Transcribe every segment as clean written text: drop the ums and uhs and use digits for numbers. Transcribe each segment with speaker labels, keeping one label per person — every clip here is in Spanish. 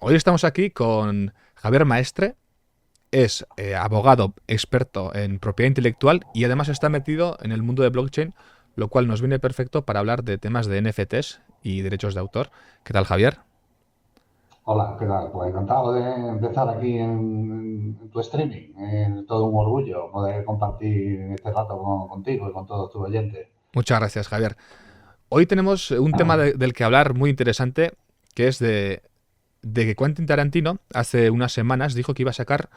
Speaker 1: Hoy estamos aquí con Javier Maestre, es abogado experto en propiedad intelectual y además está metido en el mundo de blockchain, lo cual nos viene perfecto para hablar de temas de NFTs y derechos de autor. ¿Qué tal, Javier?
Speaker 2: Hola, ¿qué tal? Pues encantado de estar aquí en tu streaming. Es todo un orgullo poder compartir este rato contigo y con todos tus oyentes.
Speaker 1: Muchas gracias, Javier. Hoy tenemos un tema del que hablar muy interesante, que es de que Quentin Tarantino hace unas semanas dijo que iba a sacar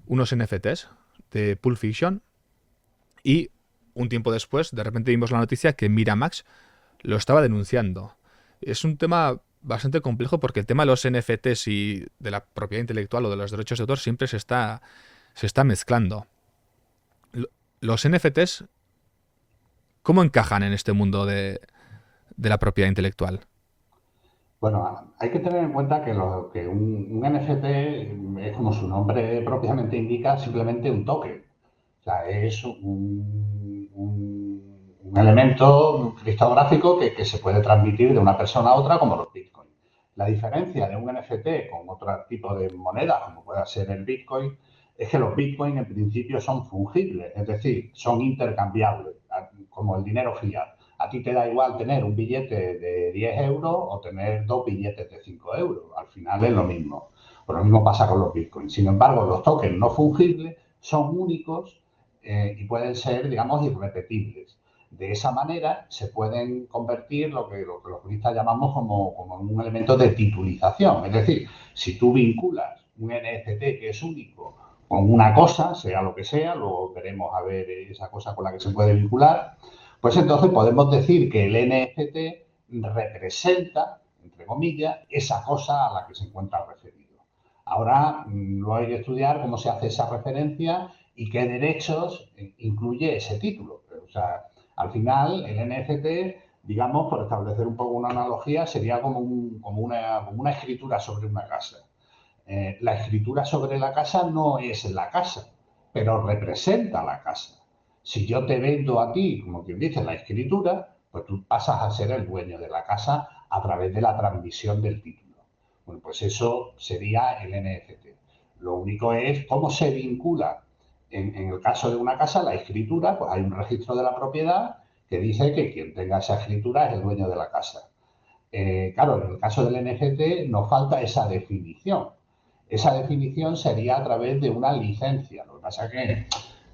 Speaker 1: unos NFTs de Pulp Fiction y un tiempo después, de repente vimos la noticia que Miramax lo estaba denunciando. Es un tema bastante complejo porque el tema de los NFTs y de la propiedad intelectual o de los derechos de autor siempre se está mezclando. Los NFTs, ¿cómo encajan en este mundo de la propiedad intelectual?
Speaker 2: Bueno, hay que tener en cuenta que un NFT es como su nombre propiamente indica, simplemente un token. O sea, es un elemento criptográfico que se puede transmitir de una persona a otra como los bitcoins. La diferencia de un NFT con otro tipo de moneda, como pueda ser el bitcoin, es que los bitcoins en principio son fungibles, es decir, son intercambiables, como el dinero fiat. A ti te da igual tener un billete de 10 euros o tener dos billetes de 5 euros. Al final es lo mismo. Pues lo mismo pasa con los bitcoins. Sin embargo, los tokens no fungibles son únicos y pueden ser, digamos, irrepetibles. De esa manera se pueden convertir lo que los juristas llamamos como un elemento de titulización. Es decir, si tú vinculas un NFT que es único con una cosa, sea lo que sea, luego veremos a ver esa cosa con la que se puede vincular, pues entonces podemos decir que el NFT representa, entre comillas, esa cosa a la que se encuentra referido. Ahora lo hay que estudiar cómo se hace esa referencia y qué derechos incluye ese título. O sea, al final el NFT, digamos, por establecer un poco una analogía, sería como una escritura sobre una casa. La escritura sobre la casa no es la casa, pero representa la casa. Si yo te vendo a ti, como quien dice, la escritura, pues tú pasas a ser el dueño de la casa a través de la transmisión del título. Bueno, pues eso sería el NFT. Lo único es cómo se vincula, en el caso de una casa, la escritura, pues hay un registro de la propiedad que dice que quien tenga esa escritura es el dueño de la casa. Claro, en el caso del NFT nos falta esa definición. Esa definición sería a través de una licencia. Lo que pasa es que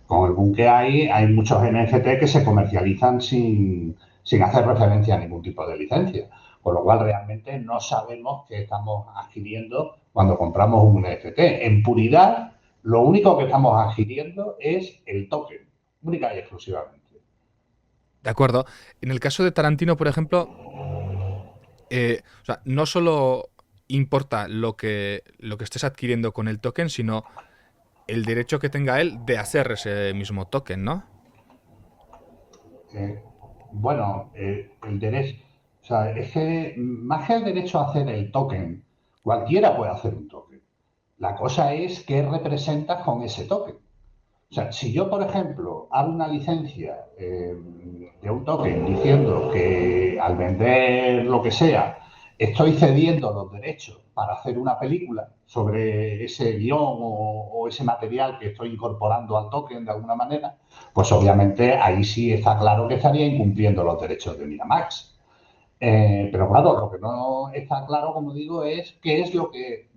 Speaker 2: con el boom que hay muchos NFT que se comercializan sin hacer referencia a ningún tipo de licencia. Con lo cual realmente no sabemos qué estamos adquiriendo cuando compramos un NFT. En puridad, lo único que estamos adquiriendo es el token, única y exclusivamente.
Speaker 1: De acuerdo. En el caso de Tarantino, por ejemplo, o sea, no solo importa lo que estés adquiriendo con el token, sino el derecho que tenga él de hacer ese mismo token, ¿no?
Speaker 2: Eh, bueno, el derecho, o sea, es que más que el derecho a hacer el token, cualquiera puede hacer un token. La cosa es qué representas con ese token. O sea, si yo, por ejemplo, hago una licencia de un token diciendo que al vender lo que sea, estoy cediendo los derechos para hacer una película sobre ese guión o ese material que estoy incorporando al token de alguna manera, pues obviamente ahí sí está claro que estaría incumpliendo los derechos de Miramax. Pero claro, lo que no está claro, como digo, es qué es lo que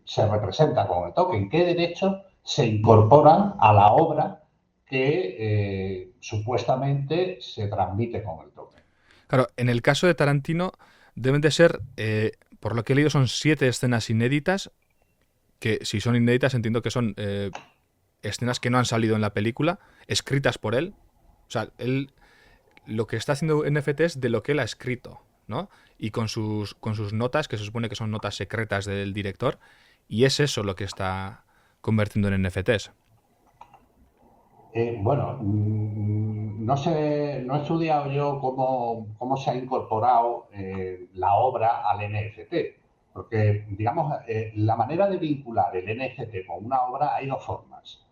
Speaker 2: se representa con el token, qué derechos se incorporan a la obra que supuestamente se transmite con el token.
Speaker 1: Claro, en el caso de Tarantino deben de ser, por lo que he leído, son 7 escenas inéditas, que si son inéditas entiendo que son escenas que no han salido en la película, escritas por él. O sea, él lo que está haciendo NFT es de lo que él ha escrito, ¿no? Y con sus notas, que se supone que son notas secretas del director, y es eso lo que está convirtiendo en NFTs.
Speaker 2: Bueno, no sé, no he estudiado yo cómo se ha incorporado la obra al NFT, porque, digamos, la manera de vincular el NFT con una obra hay dos formas.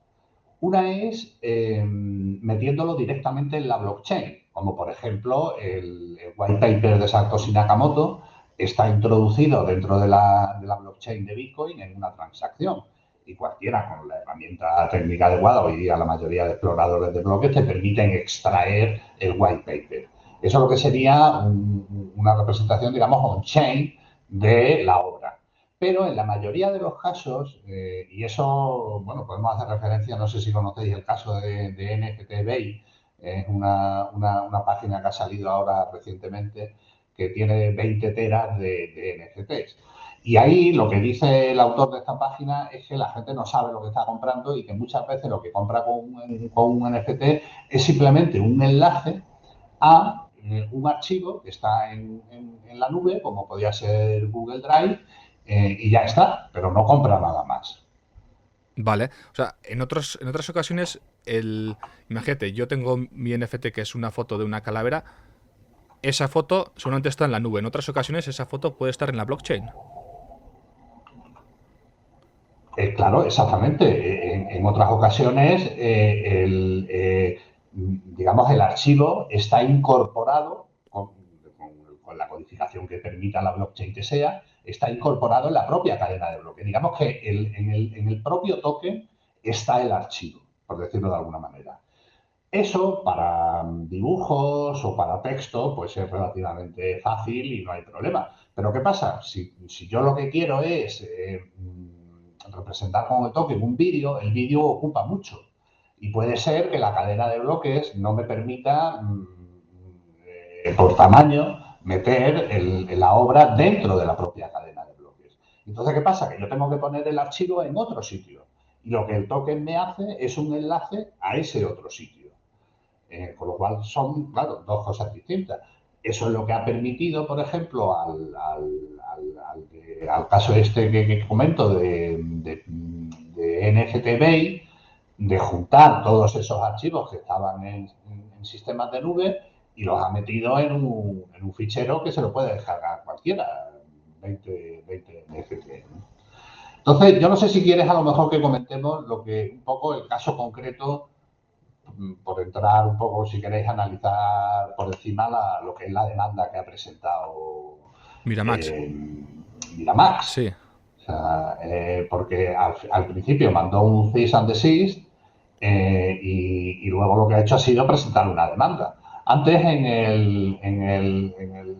Speaker 2: Una es metiéndolo directamente en la blockchain, como por ejemplo el white paper de Satoshi Nakamoto, está introducido dentro de la blockchain de Bitcoin en una transacción. Y cualquiera con la herramienta técnica adecuada, hoy día la mayoría de exploradores de bloques te permiten extraer el white paper. Eso es lo que sería una representación, digamos, on-chain de la obra. Pero en la mayoría de los casos, y eso, bueno, podemos hacer referencia, no sé si conocéis el caso de NFT Bay, es una página que ha salido ahora recientemente que tiene 20 teras de NFTs. Y ahí lo que dice el autor de esta página es que la gente no sabe lo que está comprando y que muchas veces lo que compra con un NFT es simplemente un enlace a un archivo que está en la nube, como podría ser Google Drive, y ya está, pero no compra nada más.
Speaker 1: Vale. O sea, en otras ocasiones, imagínate, yo tengo mi NFT que es una foto de una calavera. Esa foto solamente está en la nube. En otras ocasiones, esa foto puede estar en la blockchain.
Speaker 2: Claro, exactamente. En otras ocasiones, digamos, el archivo está incorporado con la codificación que permita la blockchain que sea, está incorporado en la propia cadena de bloques. Digamos que en el propio token está el archivo, por decirlo de alguna manera. Eso para dibujos o para texto, pues es relativamente fácil y no hay problema. Pero ¿qué pasa? Si yo lo que quiero es representar con el token un vídeo, el vídeo ocupa mucho. Y puede ser que la cadena de bloques no me permita, por tamaño, meter la obra dentro de la propia cadena de bloques. Entonces, ¿qué pasa? Que yo tengo que poner el archivo en otro sitio. Y lo que el token me hace es un enlace a ese otro sitio. Con lo cual son, claro, dos cosas distintas. Eso es lo que ha permitido, por ejemplo, al caso este que comento de NFT Bay, de juntar todos esos archivos que estaban en sistemas de nube y los ha metido en un fichero que se lo puede descargar cualquiera, 20 NFT. ¿No? Entonces, yo no sé si quieres a lo mejor que comentemos lo que un poco el caso concreto por entrar un poco, si queréis analizar por encima lo que es la demanda que ha presentado
Speaker 1: Miramax.
Speaker 2: eh, Miramax.
Speaker 1: Sí.
Speaker 2: O sea, porque al principio mandó un cease and desist y luego lo que ha hecho ha sido presentar una demanda. Antes en el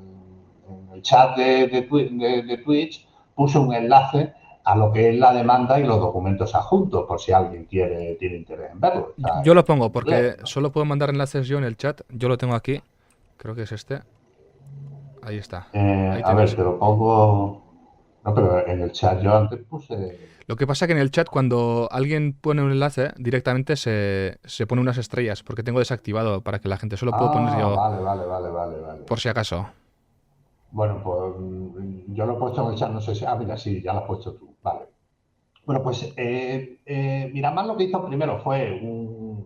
Speaker 2: chat de Twitch puse un enlace a lo que es la demanda y los documentos adjuntos, por si alguien tiene interés en verlo. Está
Speaker 1: Yo lo pongo
Speaker 2: en inglés,
Speaker 1: porque
Speaker 2: ¿no?
Speaker 1: solo puedo mandar enlaces yo en el chat. Yo lo tengo aquí. Creo que es este. Ahí está. Ahí
Speaker 2: A ver,
Speaker 1: tienes.
Speaker 2: te lo pongo. No, pero en el chat yo antes puse.
Speaker 1: Lo que pasa que en el chat, cuando alguien pone un enlace, directamente se pone unas estrellas, porque tengo desactivado para que la gente solo puedo poner
Speaker 2: Ah,
Speaker 1: yo,
Speaker 2: vale, vale, vale, vale, vale.
Speaker 1: por si acaso.
Speaker 2: Bueno, pues yo lo he puesto en el chat, no sé si. Ah, mira, sí, ya lo has puesto tú. Vale. Bueno, pues Miramar lo que hizo primero fue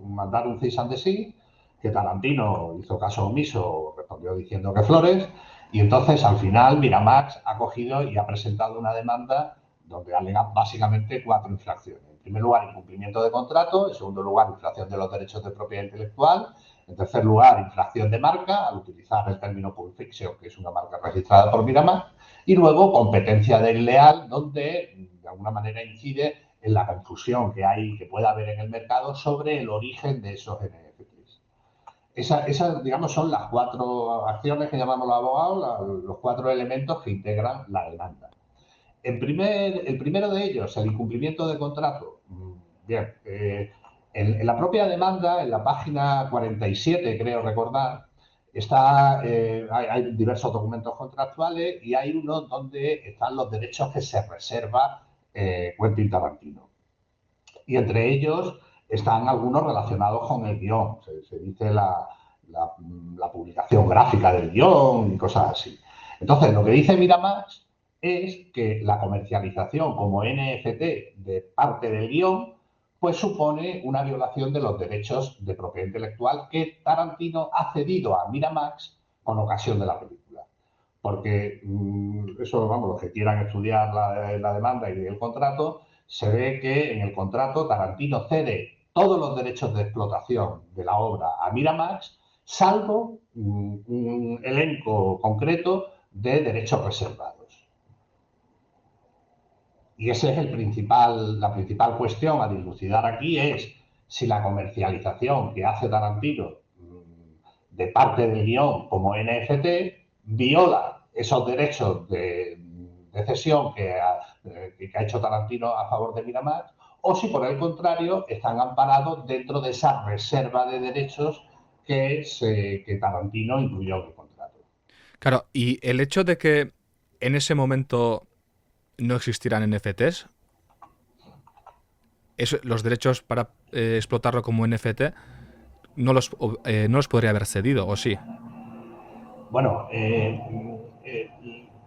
Speaker 2: mandar un cease and desist, que Tarantino hizo caso omiso, respondió diciendo que flores, y entonces al final Miramax ha cogido y ha presentado una demanda donde alega básicamente cuatro infracciones. En primer lugar, incumplimiento de contrato, en segundo lugar, infracción de los derechos de propiedad intelectual, en tercer lugar, infracción de marca, al utilizar el término Pulp Fiction, que es una marca registrada por Miramax, y luego competencia desleal, donde de alguna manera incide en la confusión que hay, que pueda haber en el mercado sobre el origen de esos NFTs. Esas, digamos, son las cuatro acciones que llamamos los abogados, los cuatro elementos que integran la demanda. El primero de ellos, el incumplimiento de contrato. Bien, en la propia demanda, en la página 47, creo recordar, hay diversos documentos contractuales y hay uno donde están los derechos que se reserva Quentin Tarantino. Y entre ellos están algunos relacionados con el guión. Se dice la publicación gráfica del guión y cosas así. Entonces, lo que dice Miramax es que la comercialización como NFT de parte del guión pues supone una violación de los derechos de propiedad intelectual que Tarantino ha cedido a Miramax con ocasión de la película. Porque eso, vamos, los que quieran estudiar la demanda y el contrato, se ve que en el contrato Tarantino cede todos los derechos de explotación de la obra a Miramax, salvo un elenco concreto de derechos reservados. Y esa es la principal cuestión a dilucidar aquí, es si la comercialización que hace Tarantino de parte del guión como NFT viola esos derechos de cesión que ha hecho Tarantino a favor de Miramax, o si por el contrario están amparados dentro de esa reserva de derechos que Tarantino incluyó en el contrato.
Speaker 1: Claro, y el hecho de que en ese momento no existieran NFTs, los derechos para explotarlo como NFT no los podría haber cedido, ¿o sí?
Speaker 2: Bueno,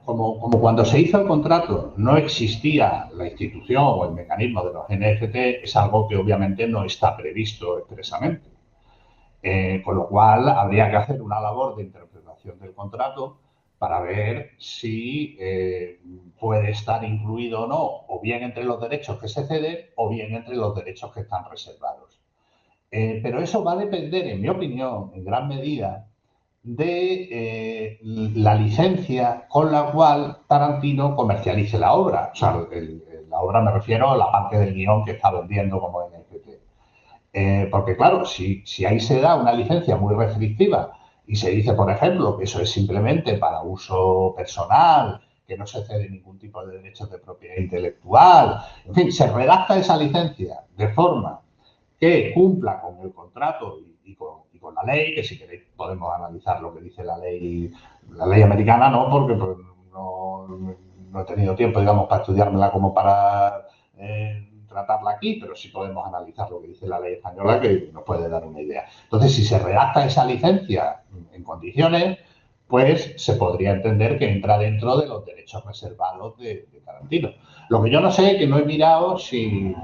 Speaker 2: como cuando se hizo el contrato no existía la institución o el mecanismo de los NFT, es algo que obviamente no está previsto expresamente. Con lo cual, habría que hacer una labor de interpretación del contrato para ver si puede estar incluido o no, o bien entre los derechos que se ceden, o bien entre los derechos que están reservados. Pero eso va a depender, en mi opinión, en gran medida, de la licencia con la cual Tarantino comercialice la obra. O sea, la obra me refiero a la parte del guión que está vendiendo como NFT. Porque claro, si ahí se da una licencia muy restrictiva y se dice, por ejemplo, que eso es simplemente para uso personal, que no se cede ningún tipo de derechos de propiedad intelectual, en fin, se redacta esa licencia de forma que cumpla con el contrato y con la ley, que si queréis podemos analizar lo que dice la ley americana, no, porque pues, no he tenido tiempo, digamos, para estudiármela como para tratarla aquí, pero sí podemos analizar lo que dice la ley española, que nos puede dar una idea. Entonces, si se redacta esa licencia en condiciones, pues se podría entender que entra dentro de los derechos reservados de Tarantino. Lo que yo no sé, que no he mirado si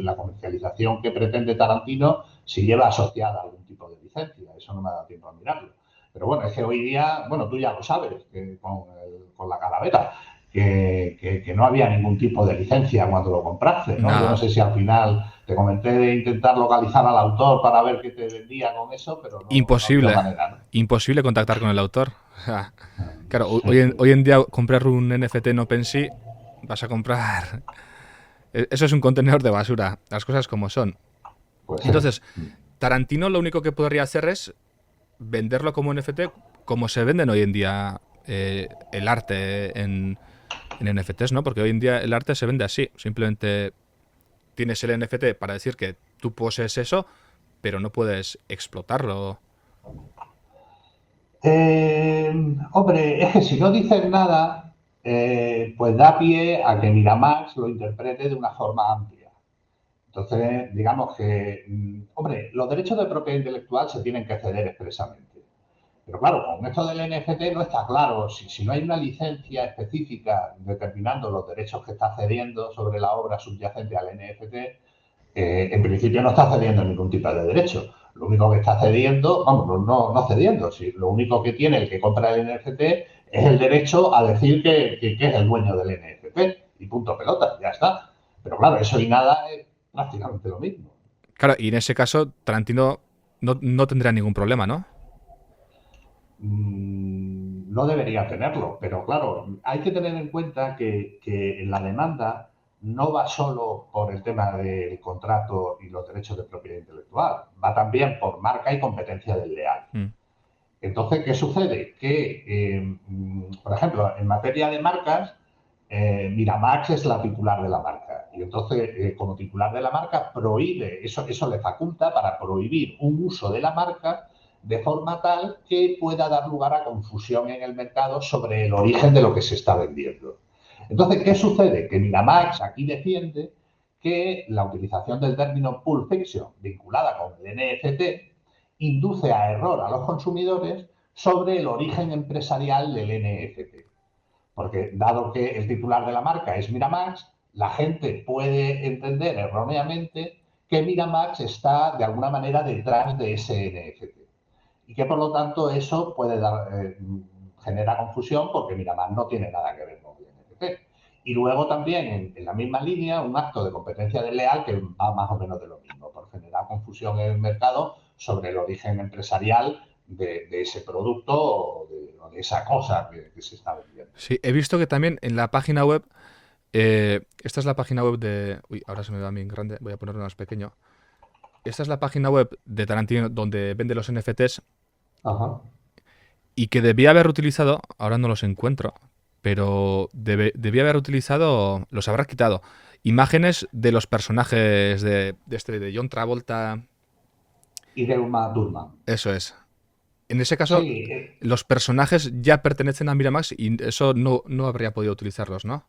Speaker 2: la comercialización que pretende Tarantino si lleva asociada algún tipo de licencia. Eso no me ha dado tiempo a mirarlo. Pero bueno, es que hoy día, bueno, tú ya lo sabes, que con la calavera, que no había ningún tipo de licencia cuando lo compraste, ¿no? Yo no
Speaker 1: Nada.
Speaker 2: sé si al final te comenté de intentar localizar al autor para ver qué te vendía con eso, pero no ha habido
Speaker 1: Imposible.
Speaker 2: manera, ¿no?
Speaker 1: Imposible contactar con el autor. O sea, claro,
Speaker 2: Sí, sí.
Speaker 1: hoy en día comprar un NFT en OpenSea vas a comprar... Eso es un contenedor de basura, las cosas como son.
Speaker 2: Pues sí.
Speaker 1: Entonces, Tarantino lo único que podría hacer es venderlo como NFT como se venden hoy en día el arte en NFTs, ¿no? Porque hoy en día el arte se vende así. Simplemente tienes el NFT para decir que tú posees eso, pero no puedes explotarlo.
Speaker 2: Hombre, es que si no dices nada, pues da pie a que Miramax lo interprete de una forma amplia. Entonces, digamos que, hombre, los derechos de propiedad intelectual se tienen que ceder expresamente. Pero claro, con esto del NFT no está claro. Si no hay una licencia específica determinando los derechos que está cediendo sobre la obra subyacente al NFT, en principio no está cediendo ningún tipo de derecho. Lo único que está cediendo, vamos, no cediendo, sí, lo único que tiene el que compra el NFT es el derecho a decir que es el dueño del NFT. Y punto pelota, ya está. Pero claro, eso y nada es prácticamente lo mismo.
Speaker 1: Claro, y en ese caso Tarantino no tendría ningún problema, ¿no?
Speaker 2: No debería tenerlo, pero claro, hay que tener en cuenta que la demanda no va solo por el tema del contrato y los derechos de propiedad intelectual, va también por marca y competencia desleal.
Speaker 1: Mm.
Speaker 2: Entonces, ¿qué sucede? Que, por ejemplo, en materia de marcas, Miramax es la titular de la marca. Y entonces, como titular de la marca, prohíbe, eso le faculta para prohibir un uso de la marca de forma tal que pueda dar lugar a confusión en el mercado sobre el origen de lo que se está vendiendo. Entonces, ¿qué sucede? Que Miramax aquí defiende que la utilización del término Pulp Fiction vinculada con el NFT induce a error a los consumidores sobre el origen empresarial del NFT. Porque dado que el titular de la marca es Miramax, la gente puede entender erróneamente que Miramax está de alguna manera detrás de ese NFT. Y que por lo tanto eso puede genera confusión porque Miramax no tiene nada que ver con el NFT. Y luego también en la misma línea un acto de competencia desleal que va más o menos de lo mismo, por generar confusión en el mercado sobre el origen empresarial de ese producto o de esa cosa que se está vendiendo.
Speaker 1: Sí, he visto que también en la página web, esta es la página web de... Uy, ahora se me va a mí en grande, voy a ponerlo más pequeño. Esta es la página web de Tarantino donde vende los NFTs
Speaker 2: Ajá.
Speaker 1: y que debía haber utilizado, ahora no los encuentro, pero debía haber utilizado, los habrá quitado, imágenes de los personajes de John Travolta,
Speaker 2: Y de Uma Thurman.
Speaker 1: eso es. En ese caso,
Speaker 2: Sí,
Speaker 1: los personajes ya pertenecen a Miramax y eso no habría podido utilizarlos, ¿no?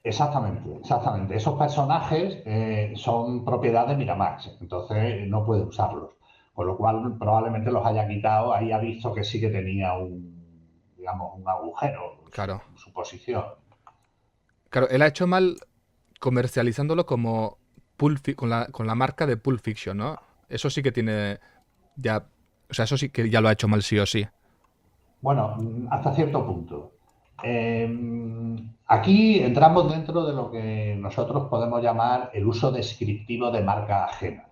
Speaker 2: exactamente, exactamente. Esos personajes son propiedad de Miramax, entonces no puede usarlos. Con lo cual probablemente los haya quitado, ahí ha visto que sí que tenía digamos, un agujero
Speaker 1: Claro.
Speaker 2: en su posición.
Speaker 1: Claro, él ha hecho mal comercializándolo como con la marca de Pulp Fiction, ¿no? Eso sí que tiene ya, o sea, eso sí que ya lo ha hecho mal sí o sí.
Speaker 2: Bueno, hasta cierto punto. Aquí entramos dentro de lo que nosotros podemos llamar el uso descriptivo de marca ajena.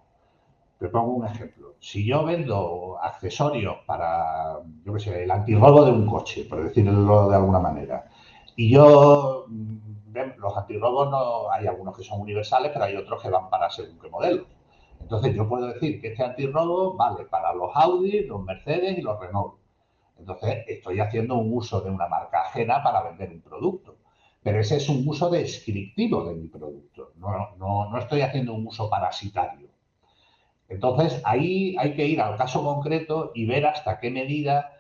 Speaker 2: Te pongo un ejemplo. Si yo vendo accesorios para, yo qué sé, el antirrobo de un coche, por decirlo de alguna manera, y yo, los antirrobos no, hay algunos que son universales, pero hay otros que van para según qué modelo. Entonces yo puedo decir que este antirrobo vale para los Audi, los Mercedes y los Renault. Entonces estoy haciendo un uso de una marca ajena para vender un producto. Pero ese es un uso descriptivo de mi producto. No estoy haciendo un uso parasitario. Entonces, ahí hay que ir al caso concreto y ver hasta qué medida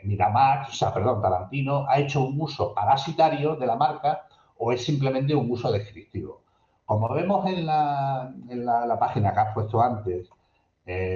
Speaker 2: Miramax, o sea, perdón, Tarantino, ha hecho un uso parasitario de la marca o es simplemente un uso descriptivo. Como vemos en la página que has puesto antes,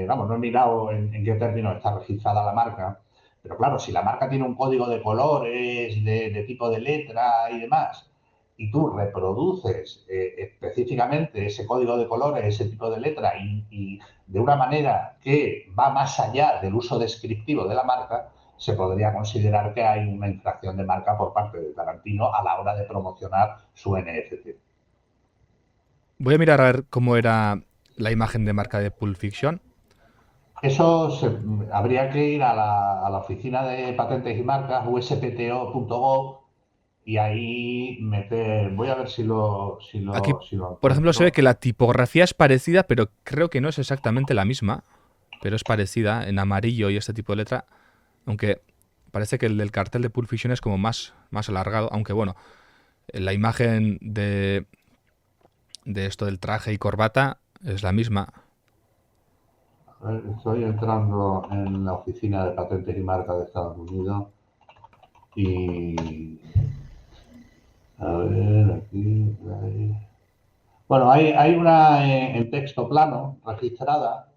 Speaker 2: vamos, no he mirado en qué términos está registrada la marca, pero claro, si la marca tiene un código de colores, de tipo de letra y demás, y tú reproduces específicamente ese código de colores, ese tipo de letra, y de una manera que va más allá del uso descriptivo de la marca, se podría considerar que hay una infracción de marca por parte de Tarantino a la hora de promocionar su NFT.
Speaker 1: Voy a mirar a ver cómo era la imagen de marca de Pulp Fiction.
Speaker 2: Habría que ir a la oficina de patentes y marcas, uspto.gov, y ahí meter, voy a ver
Speaker 1: Aquí,
Speaker 2: si lo
Speaker 1: por ejemplo, se ve
Speaker 2: encuentro.
Speaker 1: que la tipografía es parecida, pero creo que no es exactamente la misma, pero es parecida en amarillo y este tipo de letra, aunque parece que el del cartel de Pulp Fiction es como más alargado, aunque bueno, la imagen de esto del traje y corbata es la misma.
Speaker 2: A ver, estoy entrando en la oficina de patentes y marcas de Estados Unidos y a ver, aquí, ahí. Bueno, hay una en texto plano registrada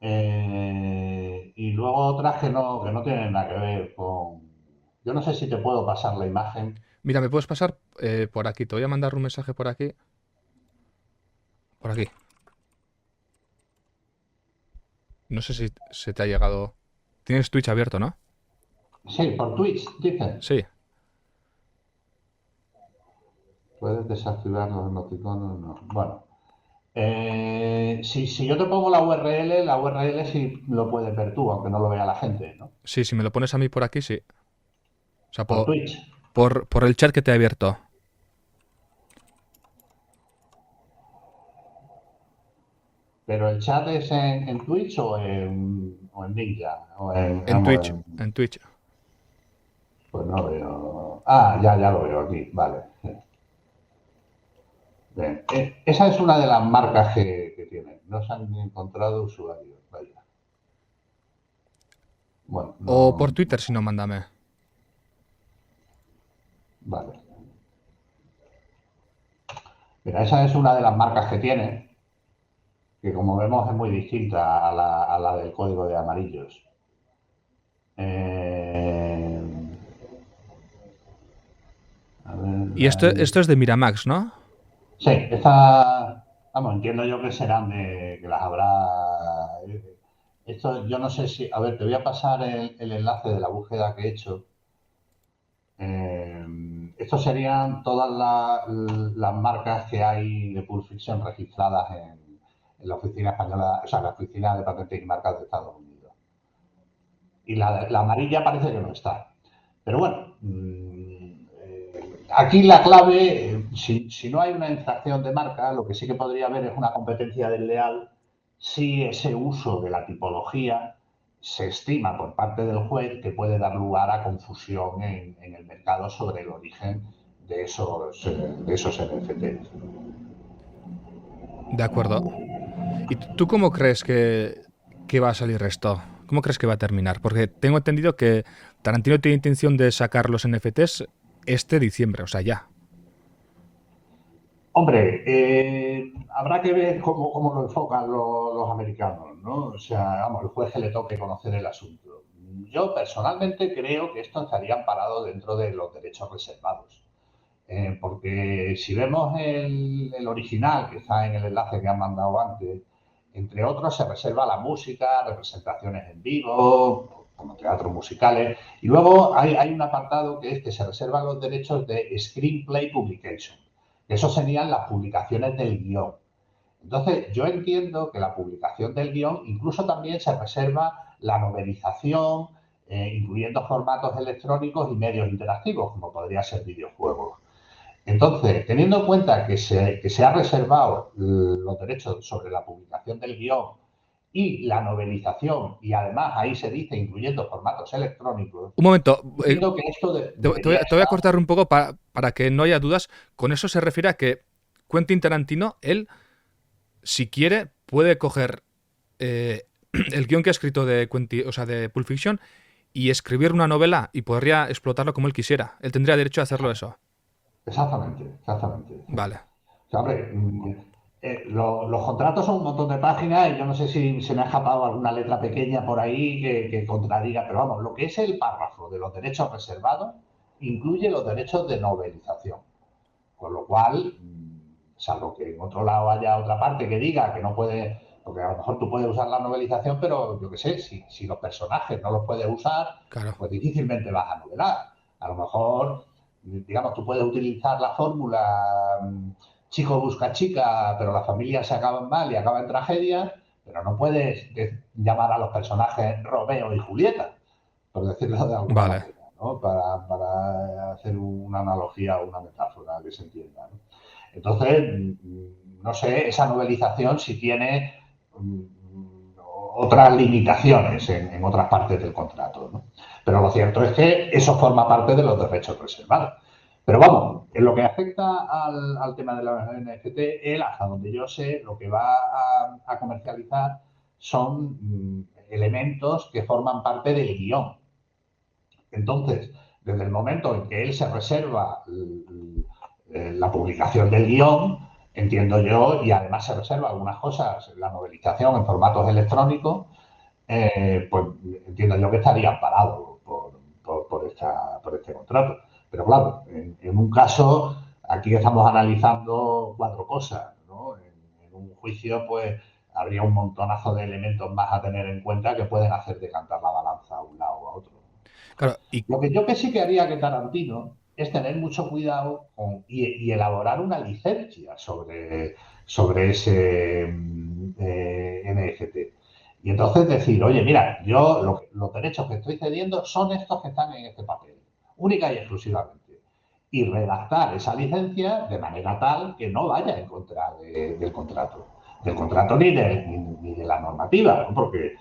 Speaker 2: y luego otras que no tienen nada que ver con... Yo no sé si te puedo pasar la imagen.
Speaker 1: Mira, ¿me puedes pasar por aquí? Te voy a mandar un mensaje por aquí. Por aquí. No sé si se te ha llegado. Tienes Twitch abierto, ¿no?
Speaker 2: Sí, por Twitch, dice.
Speaker 1: Sí.
Speaker 2: Puedes desactivar los emoticonos, no. Bueno, si yo te pongo la URL sí lo puedes ver tú, aunque no lo vea la gente, ¿no?
Speaker 1: Sí, si me lo pones a mí por aquí, sí. O sea,
Speaker 2: Por Twitch.
Speaker 1: por el chat que te he abierto.
Speaker 2: Pero el chat es en Twitch o en Ninja,
Speaker 1: En
Speaker 2: vamos,
Speaker 1: Twitch. En Twitch.
Speaker 2: pues no veo. Ah, ya lo veo aquí, vale. Bien. Esa es una de las marcas que tienen. No se han encontrado usuarios, vaya. Bueno,
Speaker 1: O por
Speaker 2: no,
Speaker 1: Twitter, si no, mándame.
Speaker 2: vale. Mira, esa es una de las marcas que tiene, que como vemos es muy distinta a la del código de amarillos. Eh, a ver,
Speaker 1: Y
Speaker 2: ahí.
Speaker 1: esto es de Miramax, ¿no?
Speaker 2: Sí, vamos, entiendo yo que serán que las habrá. Esto yo no sé si, a ver, te voy a pasar el enlace de la búsqueda que he hecho. Estos serían todas las marcas que hay de Pulp Fiction registradas en la oficina española, o sea, la oficina de patentes y marcas de Estados Unidos. y la amarilla parece que no está. Pero bueno, aquí la clave, si no hay una infracción de marca, lo que sí que podría haber es una competencia desleal si ese uso de la tipología se estima por parte del juez que puede dar lugar a confusión en el mercado sobre el origen de esos NFTs.
Speaker 1: De acuerdo. ¿Y tú cómo crees que va a salir esto? ¿Cómo crees que va a terminar? Porque tengo entendido que Tarantino tiene intención de sacar los NFTs este diciembre, o sea, ya.
Speaker 2: Hombre, habrá que ver cómo lo enfocan los americanos, ¿no? O sea, vamos, el juez que le toque conocer el asunto. Yo personalmente creo que esto estaría amparado dentro de los derechos reservados. Porque si vemos el original que está en el enlace que han mandado antes, entre otros se reserva la música, representaciones en vivo, como teatros musicales, y luego hay un apartado que es que se reservan los derechos de screenplay publication. Eso serían las publicaciones del guión. Entonces, yo entiendo que la publicación del guión incluso también se reserva la novelización, incluyendo formatos electrónicos y medios interactivos, como podría ser videojuegos. Entonces, teniendo en cuenta que se ha reservado los derechos sobre la publicación del guión y la novelización, y además ahí se dice incluyendo formatos electrónicos,
Speaker 1: Un momento,
Speaker 2: entiendo que esto debería
Speaker 1: te voy a
Speaker 2: estar.
Speaker 1: cortar un poco para que no haya dudas. Con eso se refiere a que Quentin Tarantino, él, si quiere, puede coger el guión que ha escrito de, o sea, de Pulp Fiction y escribir una novela y podría explotarlo como él quisiera. Él tendría derecho a hacerlo eso.
Speaker 2: Exactamente, exactamente.
Speaker 1: Vale.
Speaker 2: O sea, hombre, los contratos son un montón de páginas y yo no sé si se me ha escapado alguna letra pequeña por ahí que contradiga, pero vamos, lo que es el párrafo de los derechos reservados incluye los derechos de novelización. Con lo cual, salvo que en otro lado haya otra parte que diga que no puede, porque a lo mejor tú puedes usar la novelización, pero yo qué sé, si los personajes no los puedes usar,
Speaker 1: Claro.
Speaker 2: pues difícilmente vas a novelar. A lo mejor, digamos, tú puedes utilizar la fórmula chico busca chica, pero las familias se acaban mal y acaban en tragedias, pero no puedes llamar a los personajes Romeo y Julieta, por decirlo de alguna
Speaker 1: Vale.
Speaker 2: manera, ¿no? Para hacer una analogía o una metáfora que se entienda, ¿no? Entonces, no sé, esa novelización si tiene otras limitaciones en otras partes del contrato, ¿no? Pero lo cierto es que eso forma parte de los derechos reservados. Pero vamos, en lo que afecta al tema de la NFT, él, hasta donde yo sé, lo que va a comercializar son elementos que forman parte del guión. Entonces, desde el momento en que él se reserva la publicación del guión, entiendo yo, y además se reserva algunas cosas, la novelización en formatos electrónicos, pues entiendo yo que estaría amparado por este contrato. Pero claro, en un caso, aquí estamos analizando cuatro cosas, ¿no? En un juicio, pues habría un montonazo de elementos más a tener en cuenta que pueden hacer decantar la balanza a un lado o a otro.
Speaker 1: Claro, y
Speaker 2: Lo que yo que sí que haría que Tarantino es tener mucho cuidado y elaborar una licencia sobre ese NFT. Y entonces decir, oye, mira, yo los derechos que estoy cediendo son estos que están en este papel, única y exclusivamente. Y redactar esa licencia de manera tal que no vaya en contra del contrato ni de la normativa, ¿no? Porque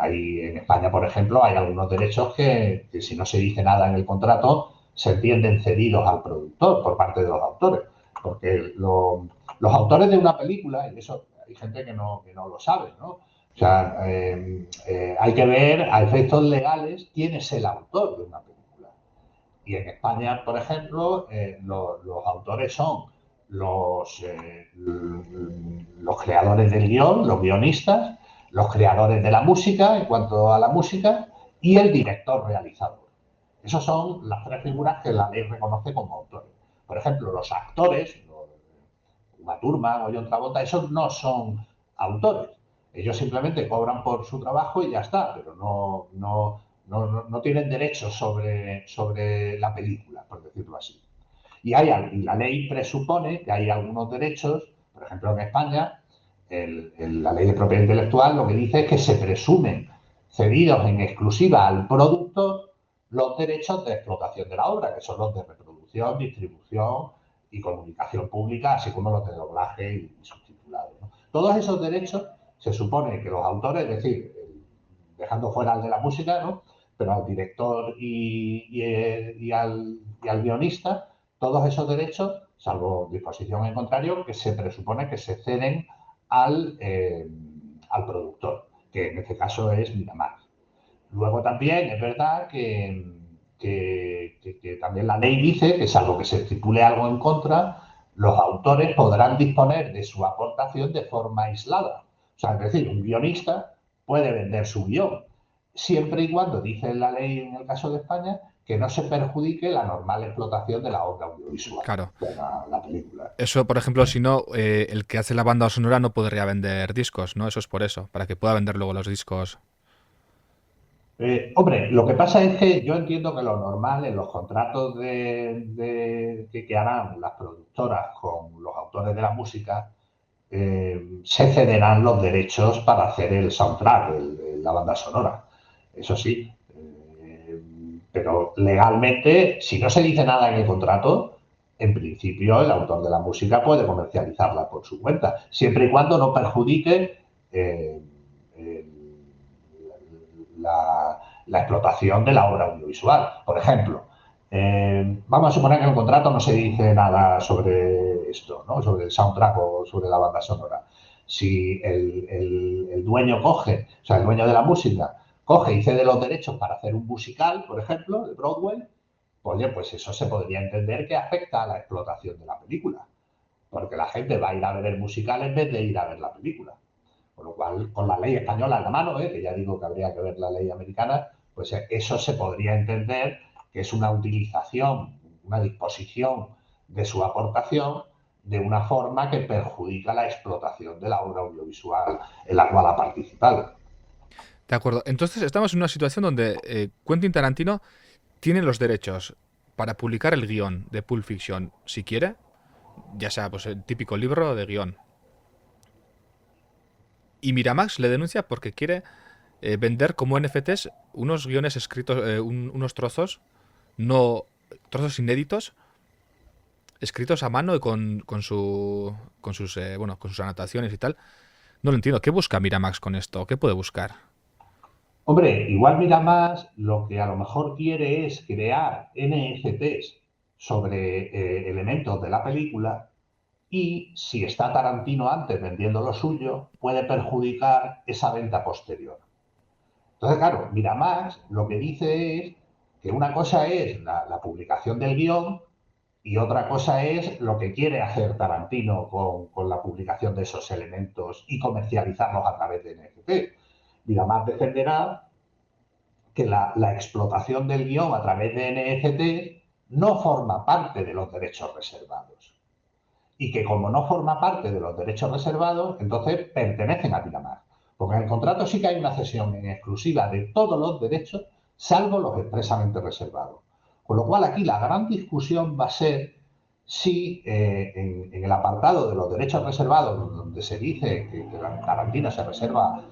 Speaker 2: en España, por ejemplo, hay algunos derechos que si no se dice nada en el contrato se entienden cedidos al productor por parte de los autores. Porque los autores de una película, y eso hay gente que no lo sabe, ¿no? O sea, hay que ver a efectos legales quién es el autor de una película. Y en España, por ejemplo, los autores son los creadores del guión, los guionistas, los creadores de la música en cuanto a la música y el director realizador. Esas son las tres figuras que la ley reconoce como autores. Por ejemplo, los actores, Uma Thurman o John Travolta, esos no son autores. Ellos simplemente cobran por su trabajo y ya está, pero no tienen derechos sobre la película, por decirlo así. Y la ley presupone que hay algunos derechos, por ejemplo en España, la ley de propiedad intelectual lo que dice es que se presumen cedidos en exclusiva al productor los derechos de explotación de la obra, que son los de reproducción, distribución y comunicación pública, así como los de doblaje y subtitulado, ¿no? Todos esos derechos se supone que los autores, es decir, dejando fuera al de la música, ¿no? Pero al director y al guionista, todos esos derechos, salvo disposición en contrario, que se presupone que se ceden al productor, que en este caso es Miramax. Luego también es verdad que también la ley dice que salvo que se estipule algo en contra, los autores podrán disponer de su aportación de forma aislada. O sea, es decir, un guionista puede vender su guión, siempre y cuando, dice la ley en el caso de España, que no se perjudique la normal explotación de la obra audiovisual,
Speaker 1: Claro.
Speaker 2: de la película.
Speaker 1: Eso, por ejemplo, si no, el que hace la banda sonora no podría vender discos, ¿no? Eso es por eso, para que pueda vender luego los discos.
Speaker 2: Hombre, lo que pasa es que yo entiendo que lo normal en los contratos que harán las productoras con los autores de la música, se cederán los derechos para hacer el soundtrack, la banda sonora. Eso sí. Pero legalmente, si no se dice nada en el contrato, en principio el autor de la música puede comercializarla por su cuenta, siempre y cuando no perjudique eh, la explotación de la obra audiovisual. Por ejemplo, vamos a suponer que en el contrato no se dice nada sobre esto, ¿no? Sobre el soundtrack o sobre la banda sonora. Si el dueño coge, o sea, el dueño de la música, coge y cede los derechos para hacer un musical, por ejemplo, de Broadway, oye, pues eso se podría entender que afecta a la explotación de la película, porque la gente va a ir a ver el musical en vez de ir a ver la película. Con lo cual, con la ley española en la mano, que ya digo que habría que ver la ley americana, pues eso se podría entender que es una utilización, una disposición de su aportación de una forma que perjudica la explotación de la obra audiovisual en la cual ha participado.
Speaker 1: De acuerdo. Entonces estamos en una situación donde Quentin Tarantino tiene los derechos para publicar el guión de Pulp Fiction, si quiere, ya sea pues el típico libro de guión. Y Miramax le denuncia porque quiere vender como NFTs unos guiones escritos, unos trozos, no trozos inéditos, escritos a mano y con sus bueno, con sus anotaciones y tal. No lo entiendo. ¿Qué busca Miramax con esto? ¿Qué puede buscar?
Speaker 2: Hombre, igual Miramax lo que a lo mejor quiere es crear NFTs sobre elementos de la película y si está Tarantino antes vendiendo lo suyo, puede perjudicar esa venta posterior. Entonces, claro, Miramax lo que dice es que una cosa es la publicación del guión y otra cosa es lo que quiere hacer Tarantino con la publicación de esos elementos y comercializarlos a través de NFT. Miramax defenderá que la explotación del guión a través de NFT no forma parte de los derechos reservados y que como no forma parte de los derechos reservados, entonces pertenecen a Pinamar. Porque en el contrato sí que hay una cesión en exclusiva de todos los derechos, salvo los expresamente reservados. Con lo cual aquí la gran discusión va a ser si en el apartado de los derechos reservados, donde se dice que Tarantino se reserva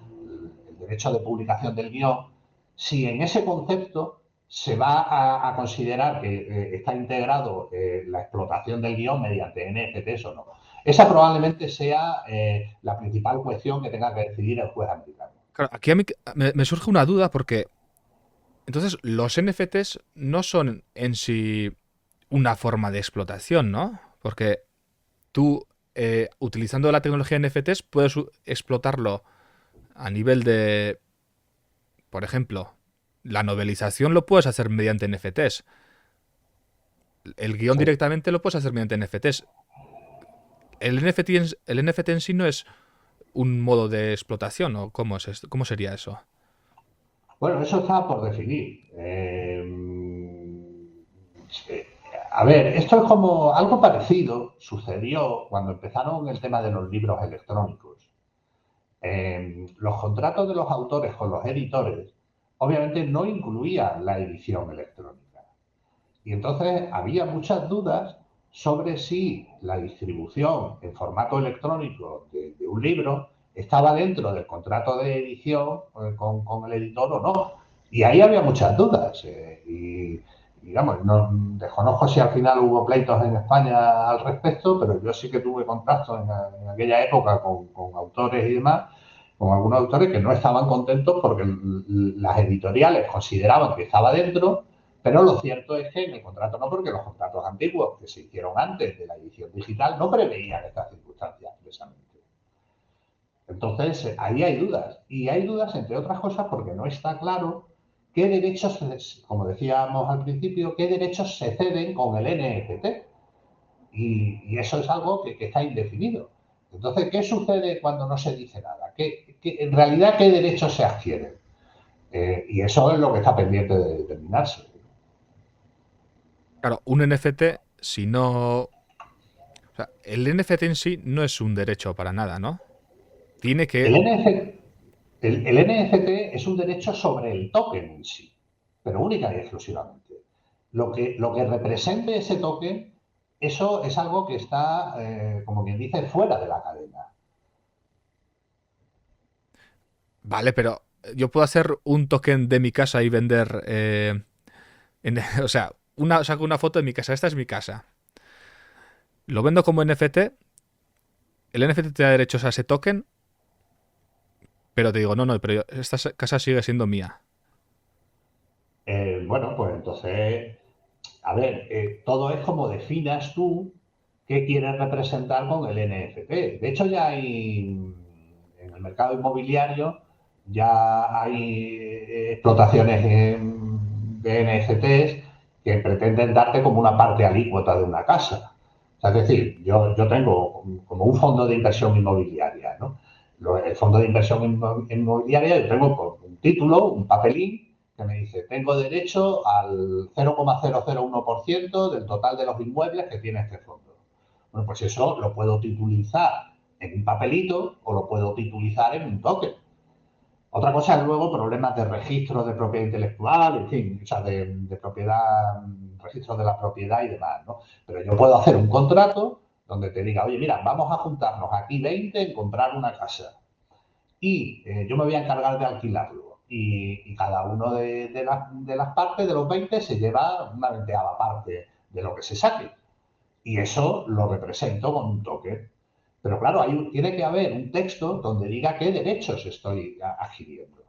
Speaker 2: el derecho de publicación del guión, si en ese concepto se va a considerar que está integrado la explotación del guión mediante NFTs o no. Esa probablemente sea la principal cuestión que tenga que decidir el juez americano.
Speaker 1: Claro, aquí a mí me surge una duda porque entonces los NFTs no son en sí una forma de explotación, ¿no? Porque tú, utilizando la tecnología NFTs, puedes explotarlo a nivel de, por ejemplo, la novelización lo puedes hacer mediante NFTs. El guión
Speaker 2: Sí.
Speaker 1: directamente lo puedes hacer mediante NFTs. El NFT en sí no es un modo de explotación, ¿o cómo es esto? ¿Cómo sería eso?
Speaker 2: Bueno, eso está por definir. A ver, esto es como algo parecido sucedió cuando empezaron el tema de los libros electrónicos. Los contratos de los autores con los editores obviamente no incluían la edición electrónica. Y entonces había muchas dudas sobre si la distribución en formato electrónico de un libro estaba dentro del contrato de edición con el editor o no. Y ahí había muchas dudas. Y digamos, no, desconozco si al final hubo pleitos en España al respecto, pero yo sí que tuve contacto en aquella época con autores y demás, con algunos autores que no estaban contentos porque las editoriales consideraban que estaba dentro, pero lo cierto es que en el contrato no, porque los contratos antiguos que se hicieron antes de la edición digital no preveían estas circunstancias precisamente. Entonces, ahí hay dudas. Y hay dudas, entre otras cosas, porque no está claro qué derechos, como decíamos al principio, qué derechos se ceden con el NFT. Y eso es algo que está indefinido. Entonces, ¿qué sucede cuando no se dice nada? En realidad, ¿qué derechos se adquieren? Y eso es lo que está pendiente de determinarse.
Speaker 1: Claro, un NFT, si no... O sea, el NFT en sí no es un derecho para nada, ¿no? Tiene
Speaker 2: El
Speaker 1: que...
Speaker 2: NFT, el NFT es un derecho sobre el token en sí, pero única y exclusivamente. Lo que represente ese token, eso es algo que está, como quien dice, fuera de la cadena.
Speaker 1: Vale, pero yo puedo hacer un token de mi casa y vender... o sea, saco una foto de mi casa. Esta es mi casa. Lo vendo como NFT. El NFT te da derechos a ese token, pero te digo, no, no, pero esta casa sigue siendo mía.
Speaker 2: Bueno, pues entonces, a ver, todo es como definas tú qué quieres representar con el NFT. De hecho, ya hay en el mercado inmobiliario, ya hay explotaciones de NFTs que pretenden darte como una parte alícuota de una casa. O sea, es decir, yo tengo como un fondo de inversión inmobiliaria, ¿no? El fondo de inversión inmobiliaria, yo tengo un título, un papelín, que me dice, tengo derecho al 0,001% del total de los inmuebles que tiene este fondo. Bueno, pues eso lo puedo titulizar en un papelito o lo puedo titulizar en un token. Otra cosa es luego problemas de registro de propiedad intelectual, en fin, o sea, de propiedad, registro de la propiedad y demás, ¿no? Pero yo puedo hacer un contrato donde te diga, oye, mira, vamos a juntarnos aquí 20 en comprar una casa y yo me voy a encargar de alquilarlo. Y cada uno de las partes, de los 20, se lleva una veinteava parte de lo que se saque. Y eso lo represento con un token. Pero claro, tiene que haber un texto donde diga qué derechos estoy adquiriendo.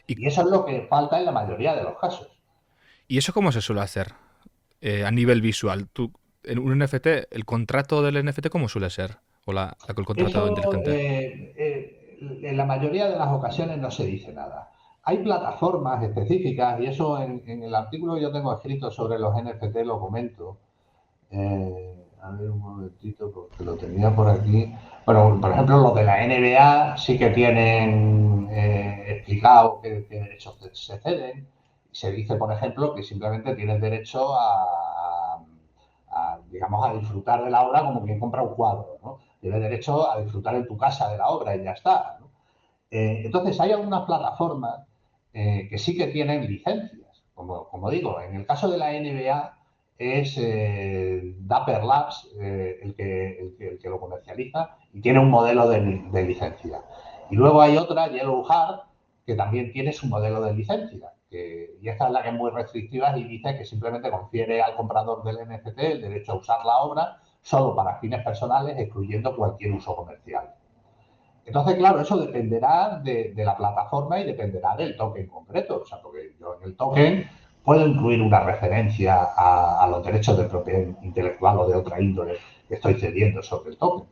Speaker 1: ¿Y,
Speaker 2: Y eso es lo que falta en la mayoría de los casos.
Speaker 1: y eso cómo se suele hacer a nivel visual? Tú, en un NFT, ¿el contrato del NFT cómo suele ser? ¿O el contrato
Speaker 2: Eso
Speaker 1: inteligente?
Speaker 2: en la mayoría de las ocasiones no se dice nada. Hay plataformas específicas y eso en el artículo que yo tengo escrito sobre los NFT lo comento. A ver un momentito porque lo tenía por aquí. Bueno, por ejemplo, los de la NBA sí que tienen explicado qué derechos se ceden. Se dice, por ejemplo, que simplemente tienes derecho digamos, a disfrutar de la obra como quien compra un cuadro, ¿no? Tienes derecho a disfrutar en tu casa de la obra y ya está, ¿no? Entonces, hay algunas plataformas que sí que tienen licencias. Como digo, en el caso de la NBA es Dapper Labs el que lo comercializa y tiene un modelo de licencia. Y luego hay otra, Yellow Heart, que también tiene su modelo de licencia. Y esta es la que es muy restrictiva y dice que simplemente confiere al comprador del NFT el derecho a usar la obra solo para fines personales, excluyendo cualquier uso comercial. Entonces, claro, eso dependerá de la plataforma y dependerá del token concreto. O sea, porque yo en el token puedo incluir una referencia a los derechos de propiedad intelectual o de otra índole que estoy cediendo sobre el token.